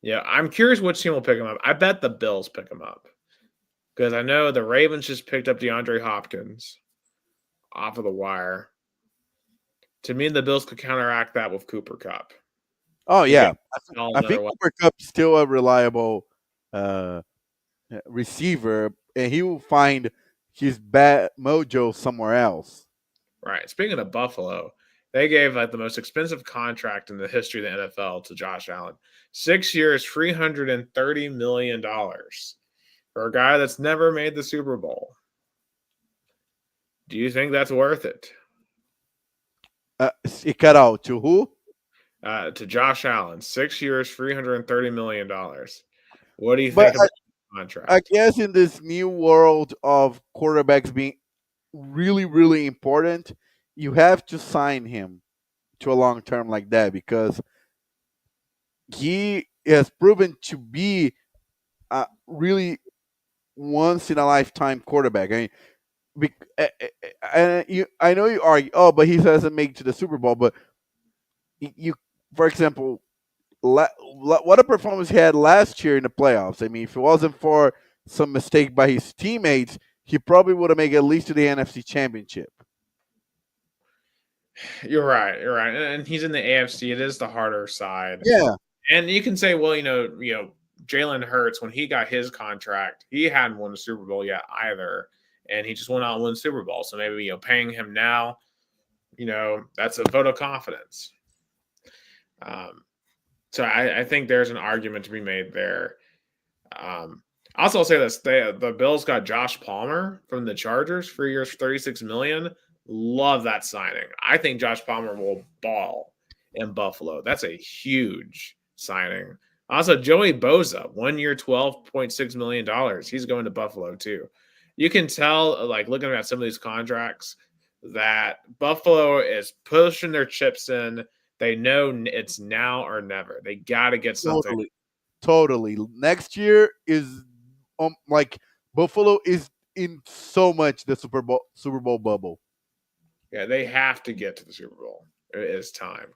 yeah, I'm curious which team will pick him up. I bet the Bills pick him up. Because I know the Ravens just picked up DeAndre Hopkins off of the wire. To me, the Bills could counteract that with Cooper Cup. Oh And get yeah, I another think one. Cooper Cup's still a reliable uh, receiver, and he will find his bad mojo somewhere else. Right. Speaking of Buffalo, they gave like the most expensive contract in the history of the NFL to Josh Allen. 6 years, $330 million for a guy that's never made the Super Bowl. Do you think that's worth it? It cut out to who? To Josh Allen, 6 years, $330 million. What do you But think about the I contract? guess in this new world of quarterbacks being really, really important, you have to sign him to a long term like that because he has proven to be a really once in a lifetime quarterback. I mean, I know you argue, oh, but he hasn't made it to the Super Bowl. But you, for example, what a performance he had last year in the playoffs. I mean, if it wasn't for some mistake by his teammates, he probably would have made at least to the NFC Championship. You're right. You're right. And he's in the AFC. It is the harder side. Yeah, And you can say, well, Jalen Hurts, when he got his contract, he hadn't won the Super Bowl yet either. And he just went out and won the Super Bowl. So maybe, paying him now, that's a vote of confidence. So I think there's an argument to be made there. Also, I'll say this: the Bills got Josh Palmer from the Chargers, 3 years, $36 million. Love that signing. I think Josh Palmer will ball in Buffalo. That's a huge signing. Also, Joey Bosa, 1 year, $12.6 million. He's going to Buffalo too. You can tell, like looking at some of these contracts, that Buffalo is pushing their chips in. They know it's now or never. They got to get something. totally. Next year is like Buffalo is in so much the Super Bowl bubble. Yeah, they have to get to the Super Bowl. It is time.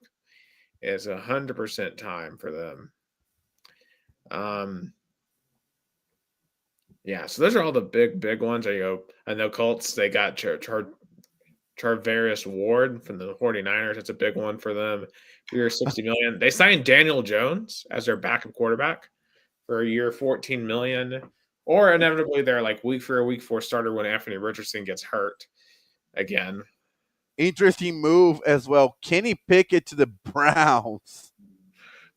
It's 100% time for them. Yeah, so those are all the big ones. I know Colts, they got Charvarius Ward from the 49ers. That's a big one for them. For year $60 million. They signed Daniel Jones as their backup quarterback for a year, $14 million. Or inevitably they're like week 4 starter when Anthony Richardson gets hurt again. Interesting move as well. Kenny Pickett to the Browns.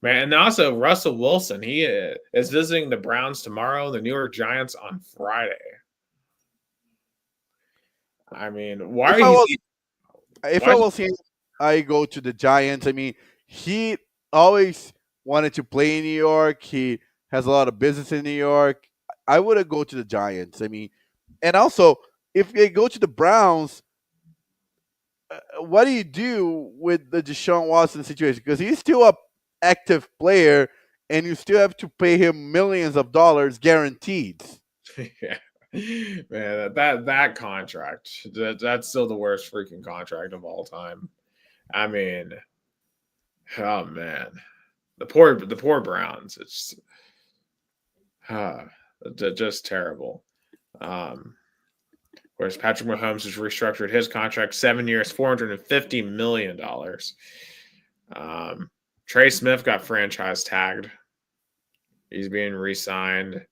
Man, and also Russell Wilson, he is visiting the Browns tomorrow, the New York Giants on Friday. I mean, why If are I you? was if Why I is was him, I go to the Giants. I mean, he always wanted to play in New York. He has a lot of business in New York. I would have go to the Giants. I mean, and also if they go to the Browns, what do you do with the Deshaun Watson situation? Because he's still a active player, and you still have to pay him millions of dollars guaranteed. yeah, man, that contract that's still the worst freaking contract of all time. I mean, oh man, the poor Browns. It's uh, just terrible. Um, Whereas Patrick Mahomes has restructured his contract 7 years, $450 million. Trey Smith got franchise tagged. He's being re-signed.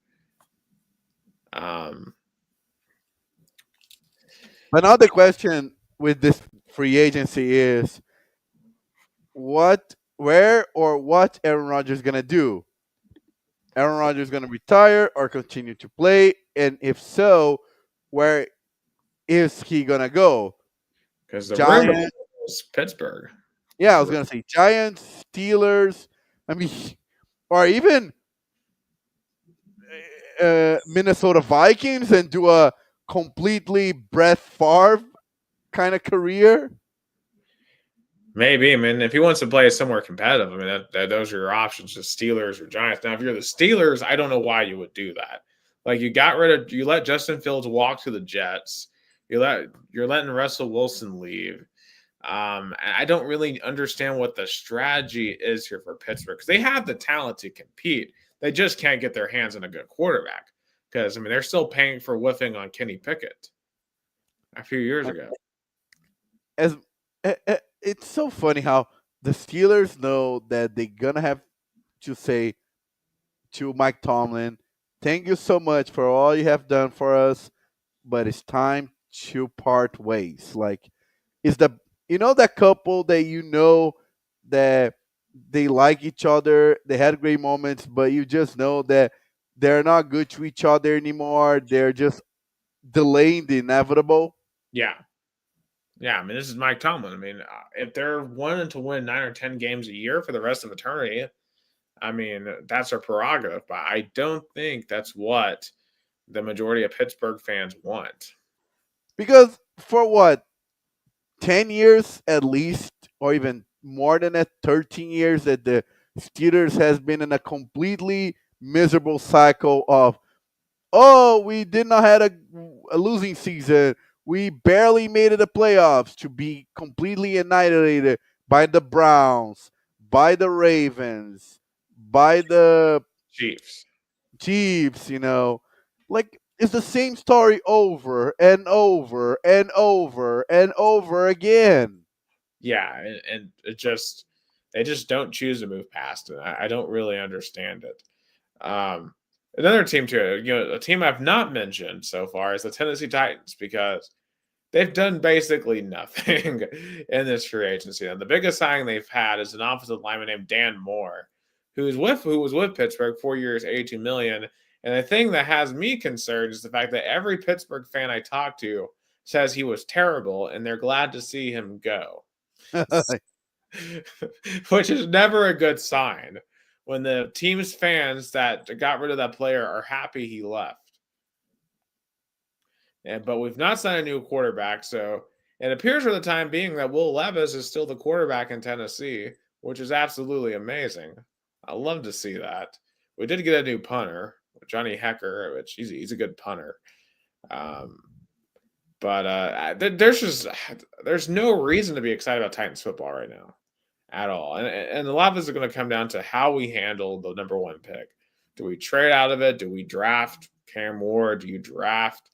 Another question with this free agency is where or what Aaron Rodgers gonna do? Aaron Rodgers gonna retire or continue to play? And if so, where is he gonna go? Because the rumor Giants? is Pittsburgh. Yeah, I was gonna say Giants, Steelers. I mean, or even Minnesota Vikings and do a completely Brett Favre kind of career. Maybe. I mean, if he wants to play somewhere competitive, I mean, those are your options: the Steelers or Giants. Now, if you're the Steelers, I don't know why you would do that. Like you let Justin Fields walk to the Jets. You're letting Russell Wilson leave. I don't really understand what the strategy is here for Pittsburgh because they have the talent to compete. They just can't get their hands on a good quarterback because I mean they're still paying for whiffing on Kenny Pickett a few years ago. As it's so funny how the Steelers know that they're gonna have to say to Mike Tomlin, "Thank you so much for all you have done for us, but it's time to part ways." Like, is the that couple that that they like each other, they had great moments, but you just know that they're not good to each other anymore. They're just delaying the inevitable. Yeah, yeah. I mean, this is Mike Tomlin. I mean, if they're wanting to win 9 or 10 games a year for the rest of eternity, I mean, that's their prerogative. But I don't think that's what the majority of Pittsburgh fans want. Because for what, 10 years at least, or even more than that, 13 years, that the Steelers has been in a completely miserable cycle of, oh, we did not had a losing season. We barely made it the playoffs, to be completely annihilated by the Browns, by the Ravens, by the Chiefs. Chiefs, like it's the same story over and over and over and over again. Yeah, and it just they just don't choose to move past it. I don't really understand it. Another team too, a team I've not mentioned so far is the Tennessee Titans because they've done basically nothing in this free agency. And the biggest signing they've had is an offensive lineman named Dan Moore, who was with Pittsburgh 4 years, 82 million. And the thing that has me concerned is the fact that every Pittsburgh fan I talk to says he was terrible, and they're glad to see him go. Which is never a good sign when the team's fans that got rid of that player are happy he left. But we've not signed a new quarterback, so it appears for the time being that Will Levis is still the quarterback in Tennessee, which is absolutely amazing. I love to see that. We did get a new punter, Johnny Hecker, which he's a good punter. But there's no reason to be excited about Titans football right now at all. And a lot of this is going to come down to how we handle the number one pick. Do we trade out of it? Do we draft Cam Ward? Do you draft?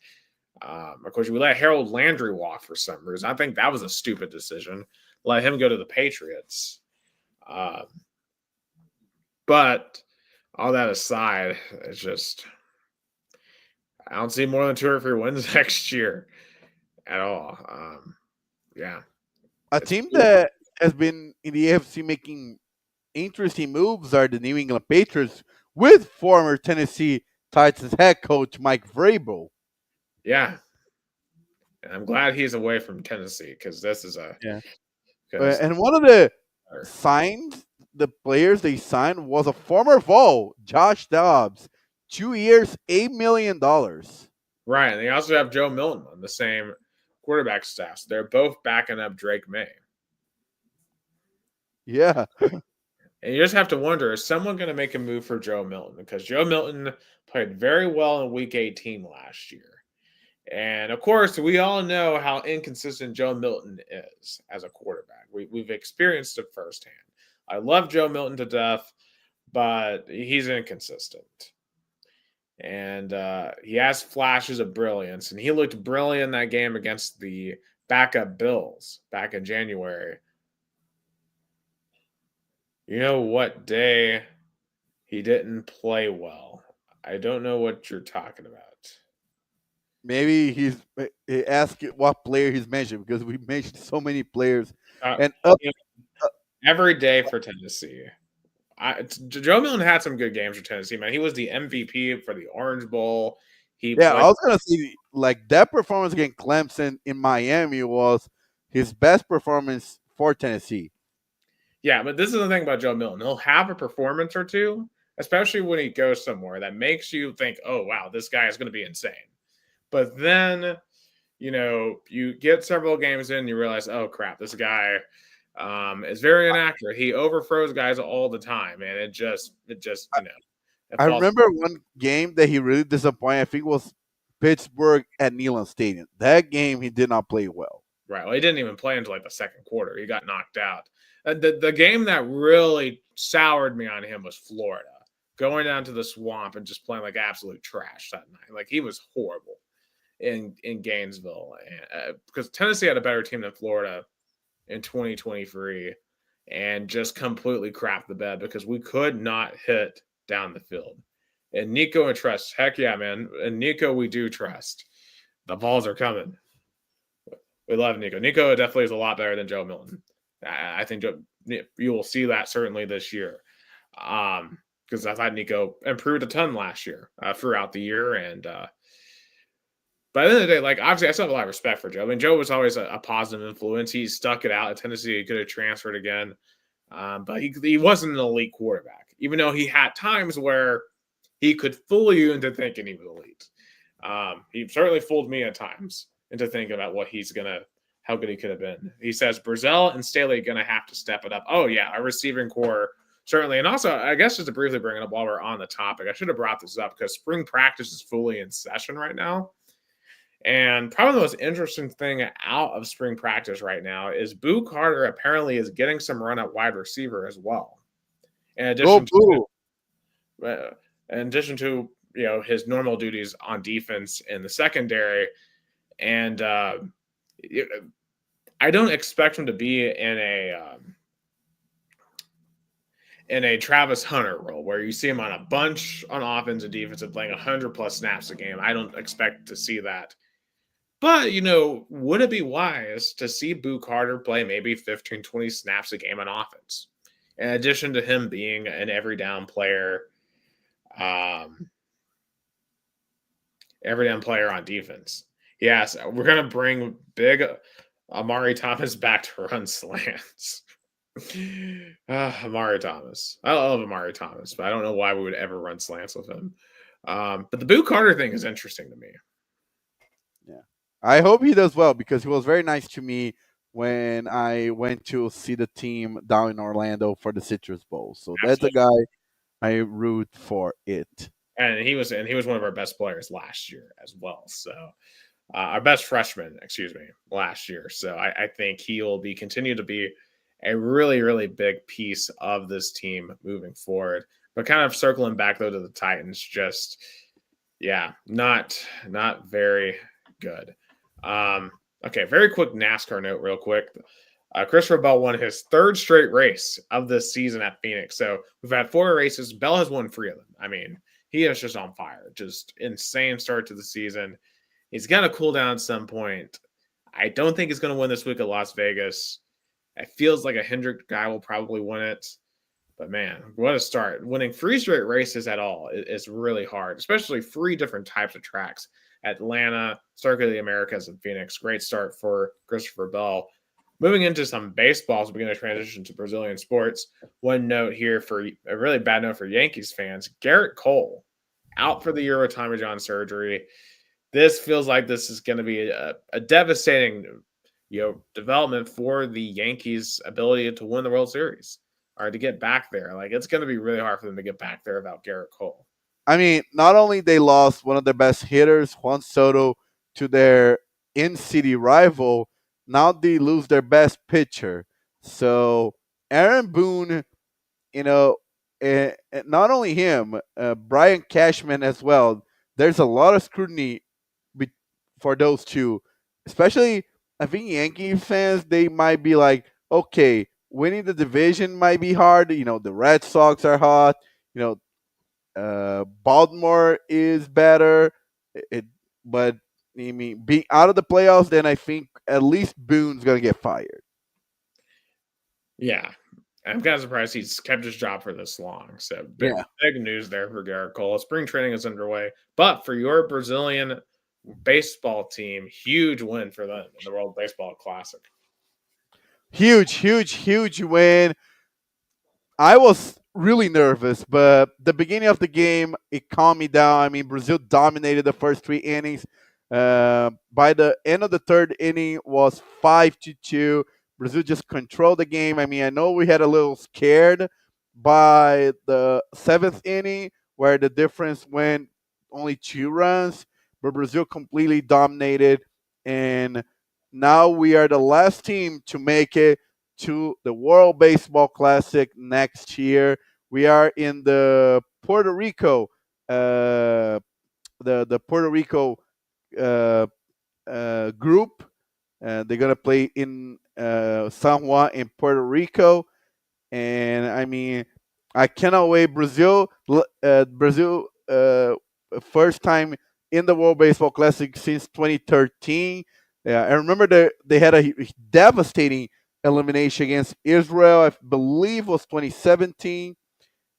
Of course, we let Harold Landry walk for some reason. I think that was a stupid decision. Let him go to the Patriots. But all that aside, it's just I don't see more than 2 or 3 wins next year at all. Yeah. A team that has been in the AFC making interesting moves are the New England Patriots with former Tennessee Titans head coach Mike Vrabel. Yeah. And I'm glad he's away from Tennessee because this is a. Yeah. And one of the players they signed was a former Vol, Josh Dobbs. 2 years, $8 million. Right. And they also have Joe Milton on the same quarterback staff. So they're both backing up Drake May. Yeah. And you just have to wonder, is someone going to make a move for Joe Milton? Because Joe Milton played very well in Week 18 last year. And, of course, we all know how inconsistent Joe Milton is as a quarterback. We've experienced it firsthand. I love Joe Milton to death, but he's inconsistent. And he has flashes of brilliance. And he looked brilliant in that game against the backup Bills back in January. You know what day he didn't play well? I don't know what you're talking about. Maybe ask what player he's mentioned, because we mentioned so many players. Every day for Tennessee. Joe Milton had some good games for Tennessee, man. He was the MVP for the Orange Bowl. I was going to say, like, that performance against Clemson in Miami was his best performance for Tennessee. Yeah, but this is the thing about Joe Milton. He'll have a performance or two, especially when he goes somewhere that makes you think, oh, wow, this guy is going to be insane. But then, you get several games in and you realize, oh, crap, this guy is very inaccurate. He overthrows guys all the time, and it just I remember one game that he really disappointed. I think it was Pittsburgh at Neyland Stadium. That game, he did not play well. Right. Well, he didn't even play until like the second quarter. He got knocked out. The game that really soured me on him was Florida, going down to the swamp and just playing like absolute trash that night. Like he was horrible in Gainesville because Tennessee had a better team than Florida in 2023 and just completely crapped the bed because we could not hit down the field. And Nico and trust, heck yeah, man. And Nico, we do trust. The balls are coming. We love Nico. Nico definitely is a lot better than Joe Milton. I think you will see that certainly this year. Because I thought Nico improved a ton last year throughout the year. And by the end of the day, like obviously, I still have a lot of respect for Joe. I mean, Joe was always a positive influence. He stuck it out at Tennessee. He could have transferred again, but he wasn't an elite quarterback. Even though he had times where he could fool you into thinking he was elite. He certainly fooled me at times into thinking about how good he could have been. He says Brazil and Staley are gonna have to step it up. Oh yeah, our receiving core certainly, and also I guess just to briefly bring it up while we're on the topic, I should have brought this up because spring practice is fully in session right now. And probably the most interesting thing out of spring practice right now is Boo Carter apparently is getting some run at wide receiver as well. In addition to his normal duties on defense in the secondary, and I don't expect him to be in a Travis Hunter role where you see him on a bunch on offense and defense and playing 100+ snaps a game. I don't expect to see that. But, would it be wise to see Boo Carter play maybe 15, 20 snaps a game on offense? In addition to him being an every down player on defense. Yes, we're going to bring big Amari Thomas back to run slants. Amari Thomas. I love Amari Thomas, but I don't know why we would ever run slants with him. But the Boo Carter thing is interesting to me. Yeah. I hope he does well because he was very nice to me when I went to see the team down in Orlando for the Citrus Bowl. So That's a guy I root for it. And he was one of our best players last year as well. So our best freshman, last year. So I think he will continue to be a really, really big piece of this team moving forward. But kind of circling back though to the Titans, just not very good. Okay, very quick NASCAR note, real quick. Christopher Bell won his third straight race of this season at Phoenix. So we've had 4 races. Bell has won 3 of them. I mean, he is just on fire. Just insane start to the season. He's going to cool down at some point. I don't think he's going to win this week at Las Vegas. It feels like a Hendrick guy will probably win it. But man, what a start. Winning 3 straight races at all is really hard, especially 3 different types of tracks. Atlanta, Circuit of the Americas, and Phoenix. Great start for Christopher Bell. Moving into some baseball, so we're going to transition to Brazilian sports. One note here for a really bad note for Yankees fans. Garrett Cole out for the year with Tommy John surgery. This feels like this is going to be a devastating development for the Yankees' ability to win the World Series or to get back there. Like, it's going to be really hard for them to get back there without Garrett Cole. I mean, not only they lost one of their best hitters, Juan Soto, to their in-city rival, now they lose their best pitcher. So Aaron Boone, not only him, Brian Cashman as well. There's a lot of scrutiny for those two, especially I think Yankee fans. They might be like, okay, winning the division might be hard. The Red Sox are hot. Baltimore is better. But I mean, being out of the playoffs, then I think at least Boone's gonna get fired. Yeah, I'm kind of surprised he's kept his job for this long. So big news there for Garrett Cole. Spring training is underway, but for your Brazilian baseball team, huge win for them in the World Baseball Classic. Huge win. I was really nervous, but the beginning of the game, it calmed me down. I mean, Brazil dominated the first 3 innings. By the end of the 3rd inning was 5-2. Brazil just controlled the game. I mean, I know we had a little scared by the 7th inning where the difference went only 2 runs, but Brazil completely dominated. And now we are the last team to make it to the World Baseball Classic next year. We are in the Puerto Rico, the Puerto Rico uh, group. They're gonna play in San Juan in Puerto Rico, and I mean, I cannot wait. Brazil, first time in the World Baseball Classic since 2013. Yeah, I remember they had a devastating elimination against Israel. I believe was 2017.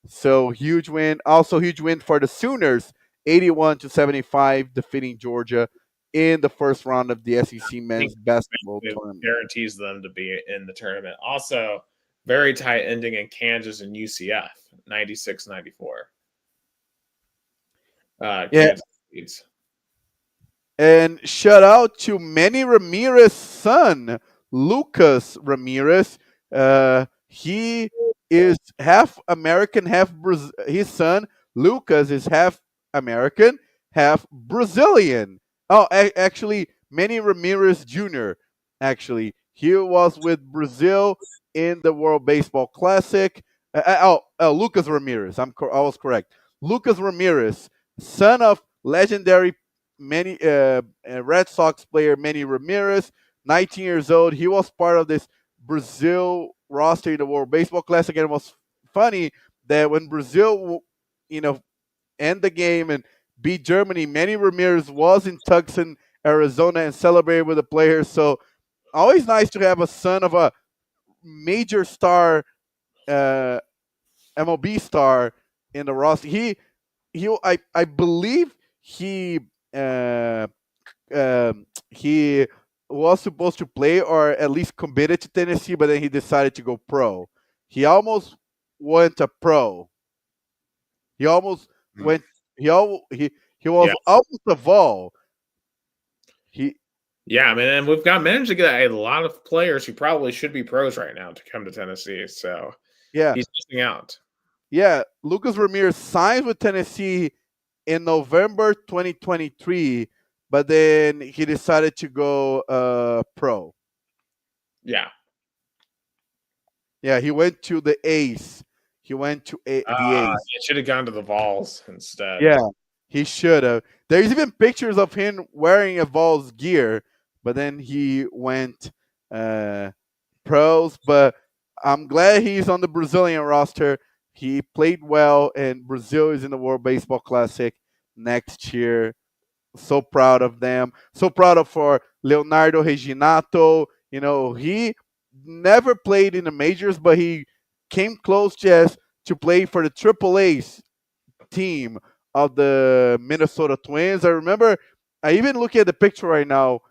So huge win. Also huge win for the Sooners, 81-75, defeating Georgia in the first round of the SEC I think men's basketball it tournament. guarantees them to be in the tournament. Also, very tight ending in Kansas and UCF, 96-94. Yeah, Kansas leads. and shout out to Manny Ramirez's son, Lucas Ramirez. He is half American, half his son, Lucas, is half American, half Brazilian. Oh, actually, Manny Ramirez Jr. Actually, he was with Brazil in the World Baseball Classic. Lucas Ramirez. I was correct. Lucas Ramirez, son of legendary Red Sox player Manny Ramirez, 19 years old. He was part of this Brazil roster in the World Baseball Classic, and it was funny that when Brazil, you know, end the game and beat Germany, Manny Ramirez was in Tucson, Arizona, and celebrated with the players. So always nice to have a son of a major star, uh, MLB star in the roster. I believe he uh, he was supposed to play or at least committed to Tennessee, but then he decided to go pro. He almost went to pro. He almost Mm. went. He was Yeah. almost a Vol. He Yeah, I mean, and we've got managed to get a lot of players who probably should be pros right now to come to Tennessee. So yeah he's missing out. yeah. Lucas Ramirez signed with Tennessee in November 2023, but then he decided to go pro. Yeah. Yeah, he went to the Ace. He went to the Ace. It should have gone to the Vols instead. Yeah, he should have. There's even pictures of him wearing a Vols gear, but then he went uh, pros. But I'm glad he's on the Brazilian roster. He played well, and Brazil is in the World Baseball Classic next year. So proud of them. So proud of for Leonardo Reginato. You know, he never played in the majors, but he came close just to play for the Triple A's team of the Minnesota Twins. I remember, I even look at the picture right now,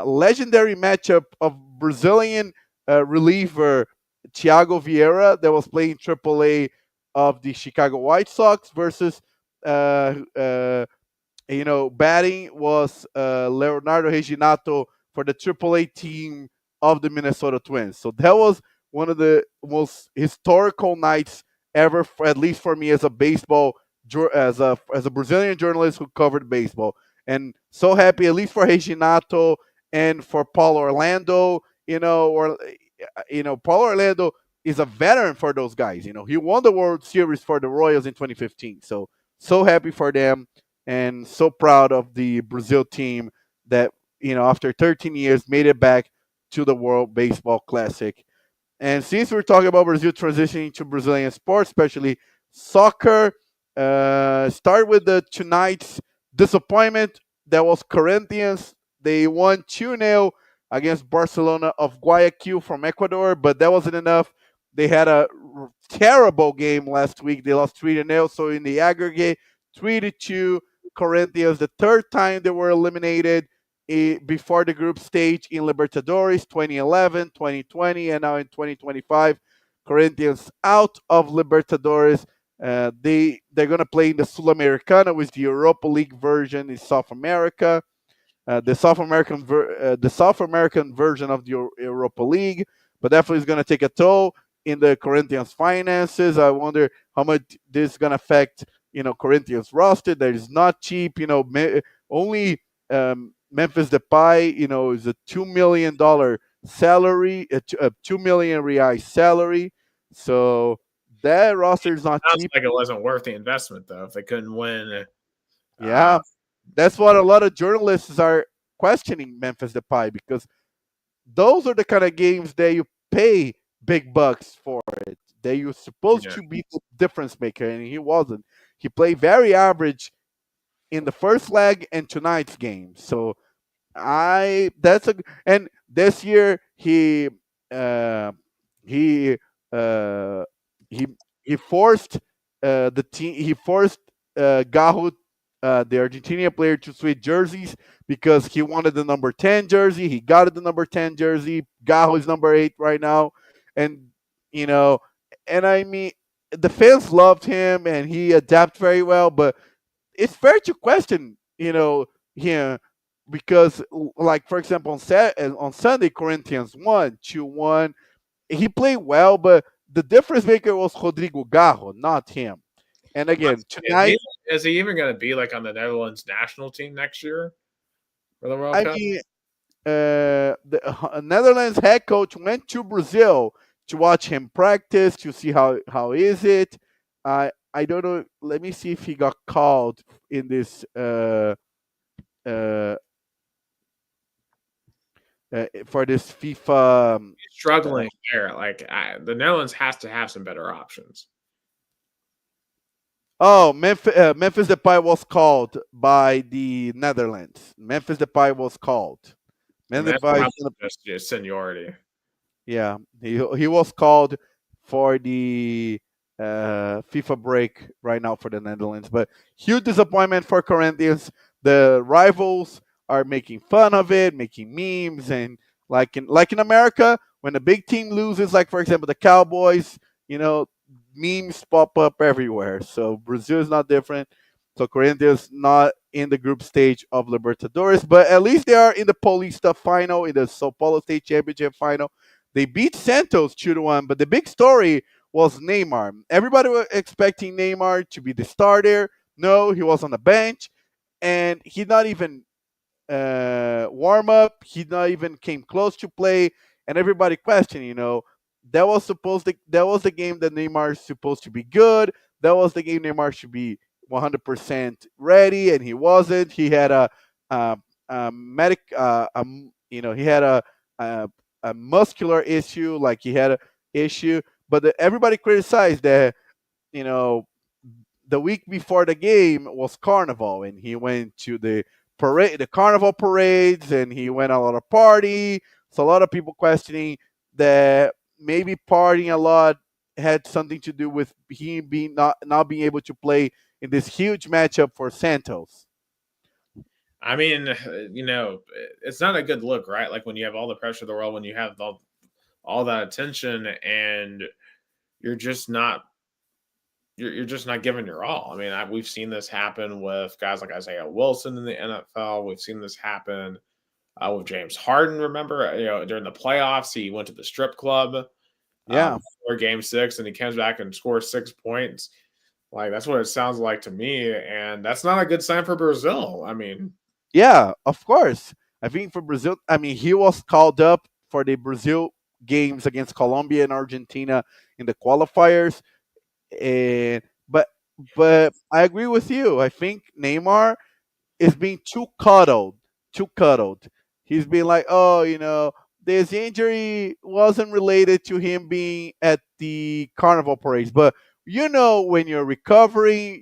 legendary matchup of Brazilian reliever Thiago Vieira that was playing AAA of the Chicago White Sox versus uh, uh, batting was Leonardo Reginato for the AAA team of the Minnesota Twins. So that was one of the most historical nights ever, at least for me as a baseball as a Brazilian journalist who covered baseball. And so happy, at least for Reginato and for Paul Orlando. Paul Orlando is a veteran for those guys. He won the World Series for the Royals in 2015. So happy for them and so proud of the Brazil team that after 13 years made it back to the World Baseball Classic. And since we're talking about Brazil transitioning to Brazilian sports, especially soccer, start with the tonight's disappointment. That was Corinthians. They won 2-0 against Barcelona of Guayaquil from Ecuador, but that wasn't enough. They had a terrible game last week. They lost 3-0. So in the aggregate, 3-2 Corinthians, the third time they were eliminated before the group stage in Libertadores 2011, 2020, and now in 2025. Corinthians out of Libertadores. They're gonna play in the Sul-Americana, which is the Europa League version in South America. The South American version of the Europa League, but definitely is going to take a toll in the Corinthians finances. I wonder how much this is going to affect Corinthians roster. That is not cheap. Only Memphis Depay is a $2 million salary, a 2 million real salary. So That roster is not Sounds cheap. like it wasn't worth the investment though if they couldn't win. Yeah, that's what a lot of journalists are questioning Memphis Depay, because those are the kind of games that you pay big bucks for it. That you're supposed Yeah. to be the difference maker, and he wasn't. He played very average in the first leg and tonight's game. So I that's a and this year uh, he uh, he he forced the team. He forced Gaho, the Argentinian player, to switch jerseys because he wanted the number 10 jersey. He got it, the number 10 jersey. Gaho is number 8 right now, and you know, and I mean the fans loved him and he adapted very well, but it's fair to question, him, because, like, for example, on Sunday, Corinthians won 2-1. He played well, but the difference maker was Rodrigo Garro, not him. And again, Is tonight, he, is he even going to be like on the Netherlands national team next year for the World I Cup? mean, the Netherlands head coach went to Brazil to watch him practice to see how is it. I don't know. Let me see if he got called in this uh, for this FIFA. He's struggling there. Like the Netherlands has to have some better options. Oh, Memphis Depay was called by the Netherlands. Memphis Depay was called. I mean, Memphis that's Depay, probably just seniority. yeah, he was called for the FIFA break right now for the Netherlands. But huge disappointment for Corinthians. The rivals are making fun of it, making memes, and like in America, when a big team loses, like for example the Cowboys, you know, memes pop up everywhere. So Brazil is not different. So Corinthians not in the group stage of Libertadores, but at least they are in the Paulista final, in the Sao Paulo State Championship final. They beat Santos 2-1, but the big story was Neymar. Everybody was expecting Neymar to be the starter. No, he was on the bench, and he not even warm up. He not even came close to play, and everybody questioned. That was the game that Neymar is supposed to be good. That was the game Neymar should be 100% ready, and he wasn't. He had a medic, he had a muscular issue, like he had a issue. But everybody criticized that, you know, the week before the game was Carnival, and he went to the Carnival parades, and he went a lot of party. So a lot of people questioning that maybe partying a lot had something to do with him being not being able to play in this huge matchup for Santos. I mean, it's not a good look, right? Like when you have all the pressure of the world, when you have all that attention, and you're just not you're just not giving your all. I mean, we've seen this happen with guys like Isaiah Wilson in the NFL. We've seen this happen with James Harden. Remember, during the playoffs, he went to the strip club Yeah. before Game 6, and he comes back and scores 6 points. Like that's what it sounds like to me, and that's not a good sign for Brazil. I mean, Yeah, of course. I think for Brazil, I mean, he was called up for the Brazil games against Colombia and Argentina in the qualifiers. And but I agree with you. I think Neymar is being too cuddled, too cuddled. He's being like, oh, this injury wasn't related to him being at the carnival parades, but when you're recovering,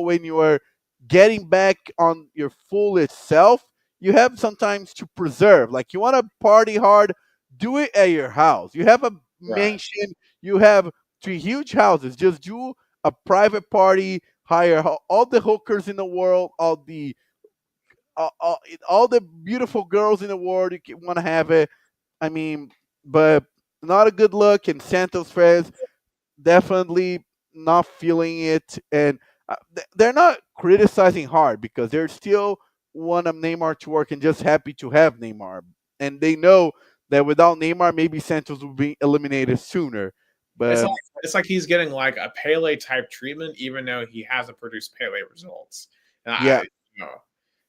when you are getting back on your full itself, you have sometimes to preserve. Like you want to party hard, do it at your house. You have a right. mansion, you have 3 huge houses. Just do a private party, hire all the hookers in the world, all the beautiful girls in the world. You want to have it. I mean, but not a good look. And Santos fans definitely not feeling it, and they're not criticizing hard because they're still want Neymar to work and just happy to have Neymar, and they know that without Neymar, maybe Santos will be eliminated sooner. It's But like it's like he's getting like a Pele type treatment, even though he hasn't produced Pele results. And yeah,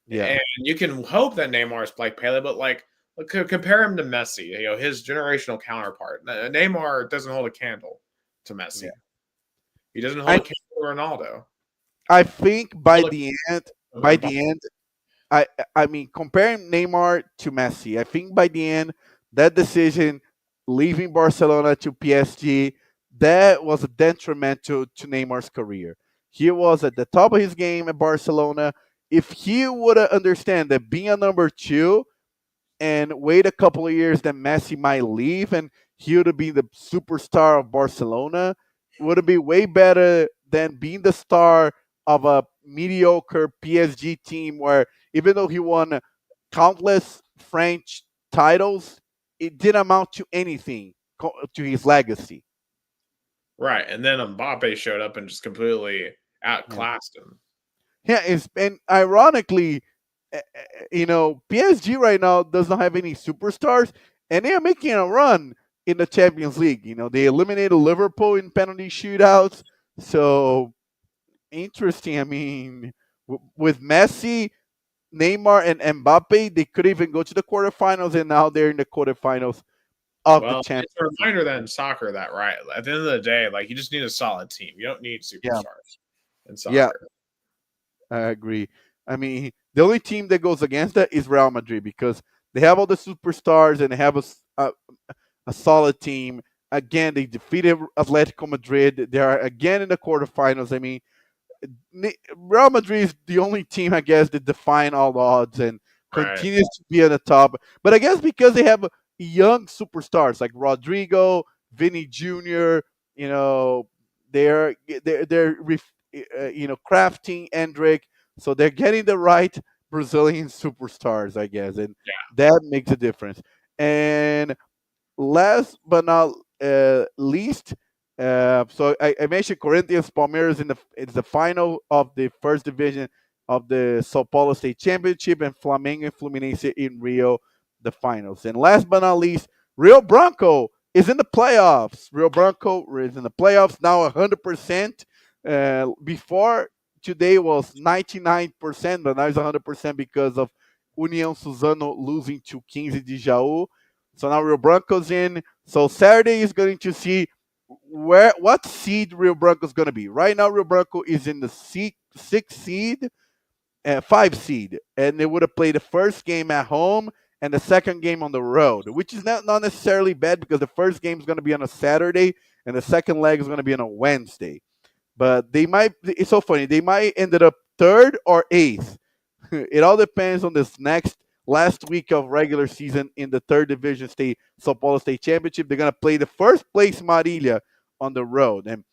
yeah, and you can hope that Neymar is like Pele, but like compare him to Messi, his generational counterpart. Neymar doesn't hold a candle to yeah. Messi. He doesn't hold I a candle to Ronaldo. I think Hold by the end, I mean, comparing Neymar to Messi, I think by the end, that decision, leaving Barcelona to PSG, that was a detrimental to Neymar's career. He was at the top of his game at Barcelona. If he would have understand that being a number two and wait a couple of years, then Messi might leave and he would be the superstar of Barcelona. Would it be way better than being the star of a mediocre PSG team where even though he won countless French titles, it didn't amount to anything to his legacy. right, and then Mbappe showed up and just completely Yeah, outclassed him. yeah. And ironically, PSG right now does not have any superstars, and they are making a run in the Champions League. They eliminated Liverpool in penalty shootouts. So interesting. I mean, with Messi, Neymar, and Mbappe, they could even go to the quarterfinals, and now they're in the quarterfinals of the Well, Champions it's a League. reminder that in soccer that right at the end of the day, like you just need a solid team. You don't need Yeah, superstars in yeah, soccer. I agree. I mean, the only team that goes against that is Real Madrid because they have all the superstars and they have a solid team. Again, they defeated Atletico Madrid. They are again in the quarterfinals. I mean, Real Madrid is the only team, I guess, that define all odds and Right. continues to be at the top. But I guess because they have young superstars like Rodrigo, Vinny Jr., you know, they're crafting Endrick, so they're getting the right Brazilian superstars, I guess, and that makes a difference. And last but not least, so I mentioned Corinthians Palmeiras it's the final of the first division of the Sao Paulo State Championship, and Flamengo and Fluminense in Rio, the finals. And last but not least, Rio Branco is in the playoffs. Rio Branco is in the playoffs now 100%. Before today was 99%, but now it's 100% because of União Suzano losing to 15 de Jaú. So now Rio Branco's in. So Saturday is going to see what seed Rio Branco is going to be. Right now, Rio Branco is in the sixth seed, five seed, and they would have played the first game at home and the second game on the road, which is not necessarily bad because the first game is going to be on a Saturday and the second leg is going to be on a Wednesday. But they might. It's so funny. They might ended up third or eighth. It all depends on this next last week of regular season in the third division state Sao Paulo State Championship. They're gonna play the first place Marília on the road, and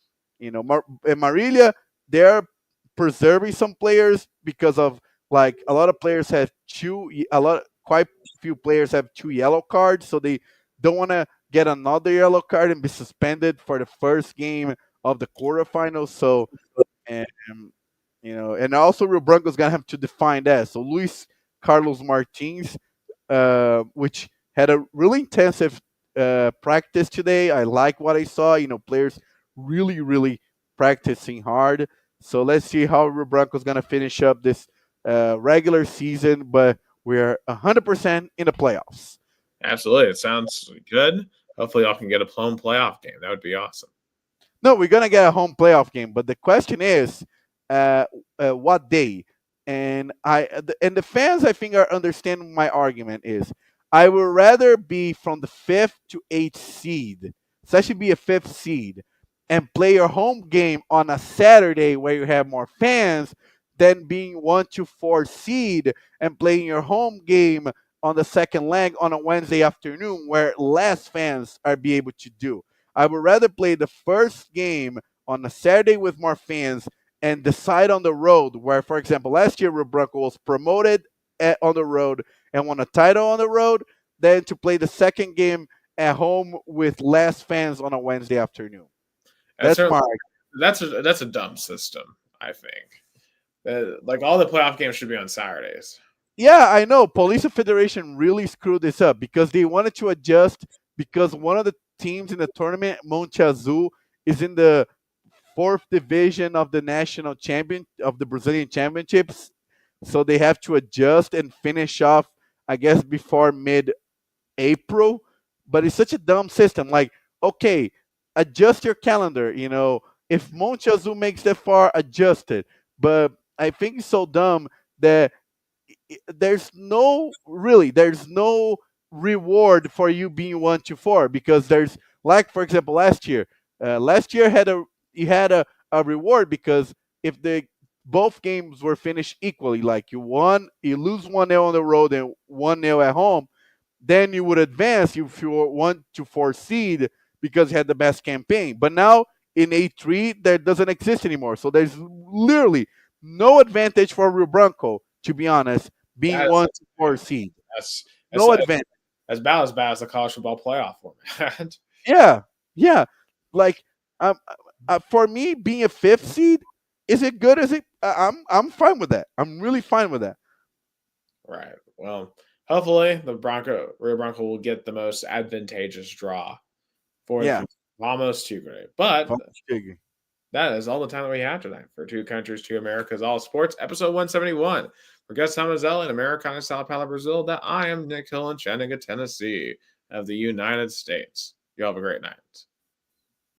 Marília, they're preserving some players because of like a lot of players have quite few players have two yellow cards, so they don't want to get another yellow card and be suspended for the first game of the quarterfinals. So and and also Rio Branco's gonna have to define that. So Luis Carlos Martins, which had a really intensive practice today. I like what I saw. Players really, really practicing hard. So let's see how Rio Branco's gonna finish up this regular season. But we're 100% in the playoffs. Absolutely. It sounds good. Hopefully, y'all can get a home playoff game. That would be awesome. No, we're gonna get a home playoff game, but the question is, what day? And the fans, I think, are understanding my argument. Is I would rather be from the fifth to eighth seed, so I should be a fifth seed, and play your home game on a Saturday where you have more fans than being 1 to 4 seed and playing your home game on the second leg on a Wednesday afternoon where less fans are be able to do. I would rather play the first game on a Saturday with more fans and decide on the road, where, for example, last year Rio Branco was promoted on the road and won a title on the road, than to play the second game at home with less fans on a Wednesday afternoon. That's That's certainly my that's a dumb system. I think like all the playoff games should be on Saturdays. Yeah, I know. Police Federation really screwed this up because they wanted to adjust because one of the teams in the tournament, Monte Azul, is in the fourth division of the national champion of the Brazilian championships. So they have to adjust and finish off, I guess, before mid-April. But it's such a dumb system. Like, okay, adjust your calendar. if Monte Azul makes that far, adjust it. But I think it's so dumb that there's no reward for you being 1-4 because there's like for example last year had a you had a reward because if the both games were finished equally, like you lose 1-0 on the road and 1-0 at home, then you would advance if you want to foreseed because you had the best campaign. But now in A3, that doesn't exist anymore. So there's literally no advantage for Rio Branco, to be honest, being That one is to four seed. that's No advantage. as bad as the college football playoff format. Yeah, yeah. Like for me, being a fifth seed, is it good? Is it? I'm fine with that. I'm really fine with that. Right. Well, hopefully the Rio Branco will get the most advantageous draw for the Yeah. future. Almost too great. But Fine. that is all the time that we have tonight for Two Countries, Two Americas, All Sports, episode 171. For guest Tom Mazzella in Americana, Sao Paulo, Brazil, that I am Nick Hill in Chattanooga, Tennessee of the United States. You all have a great night.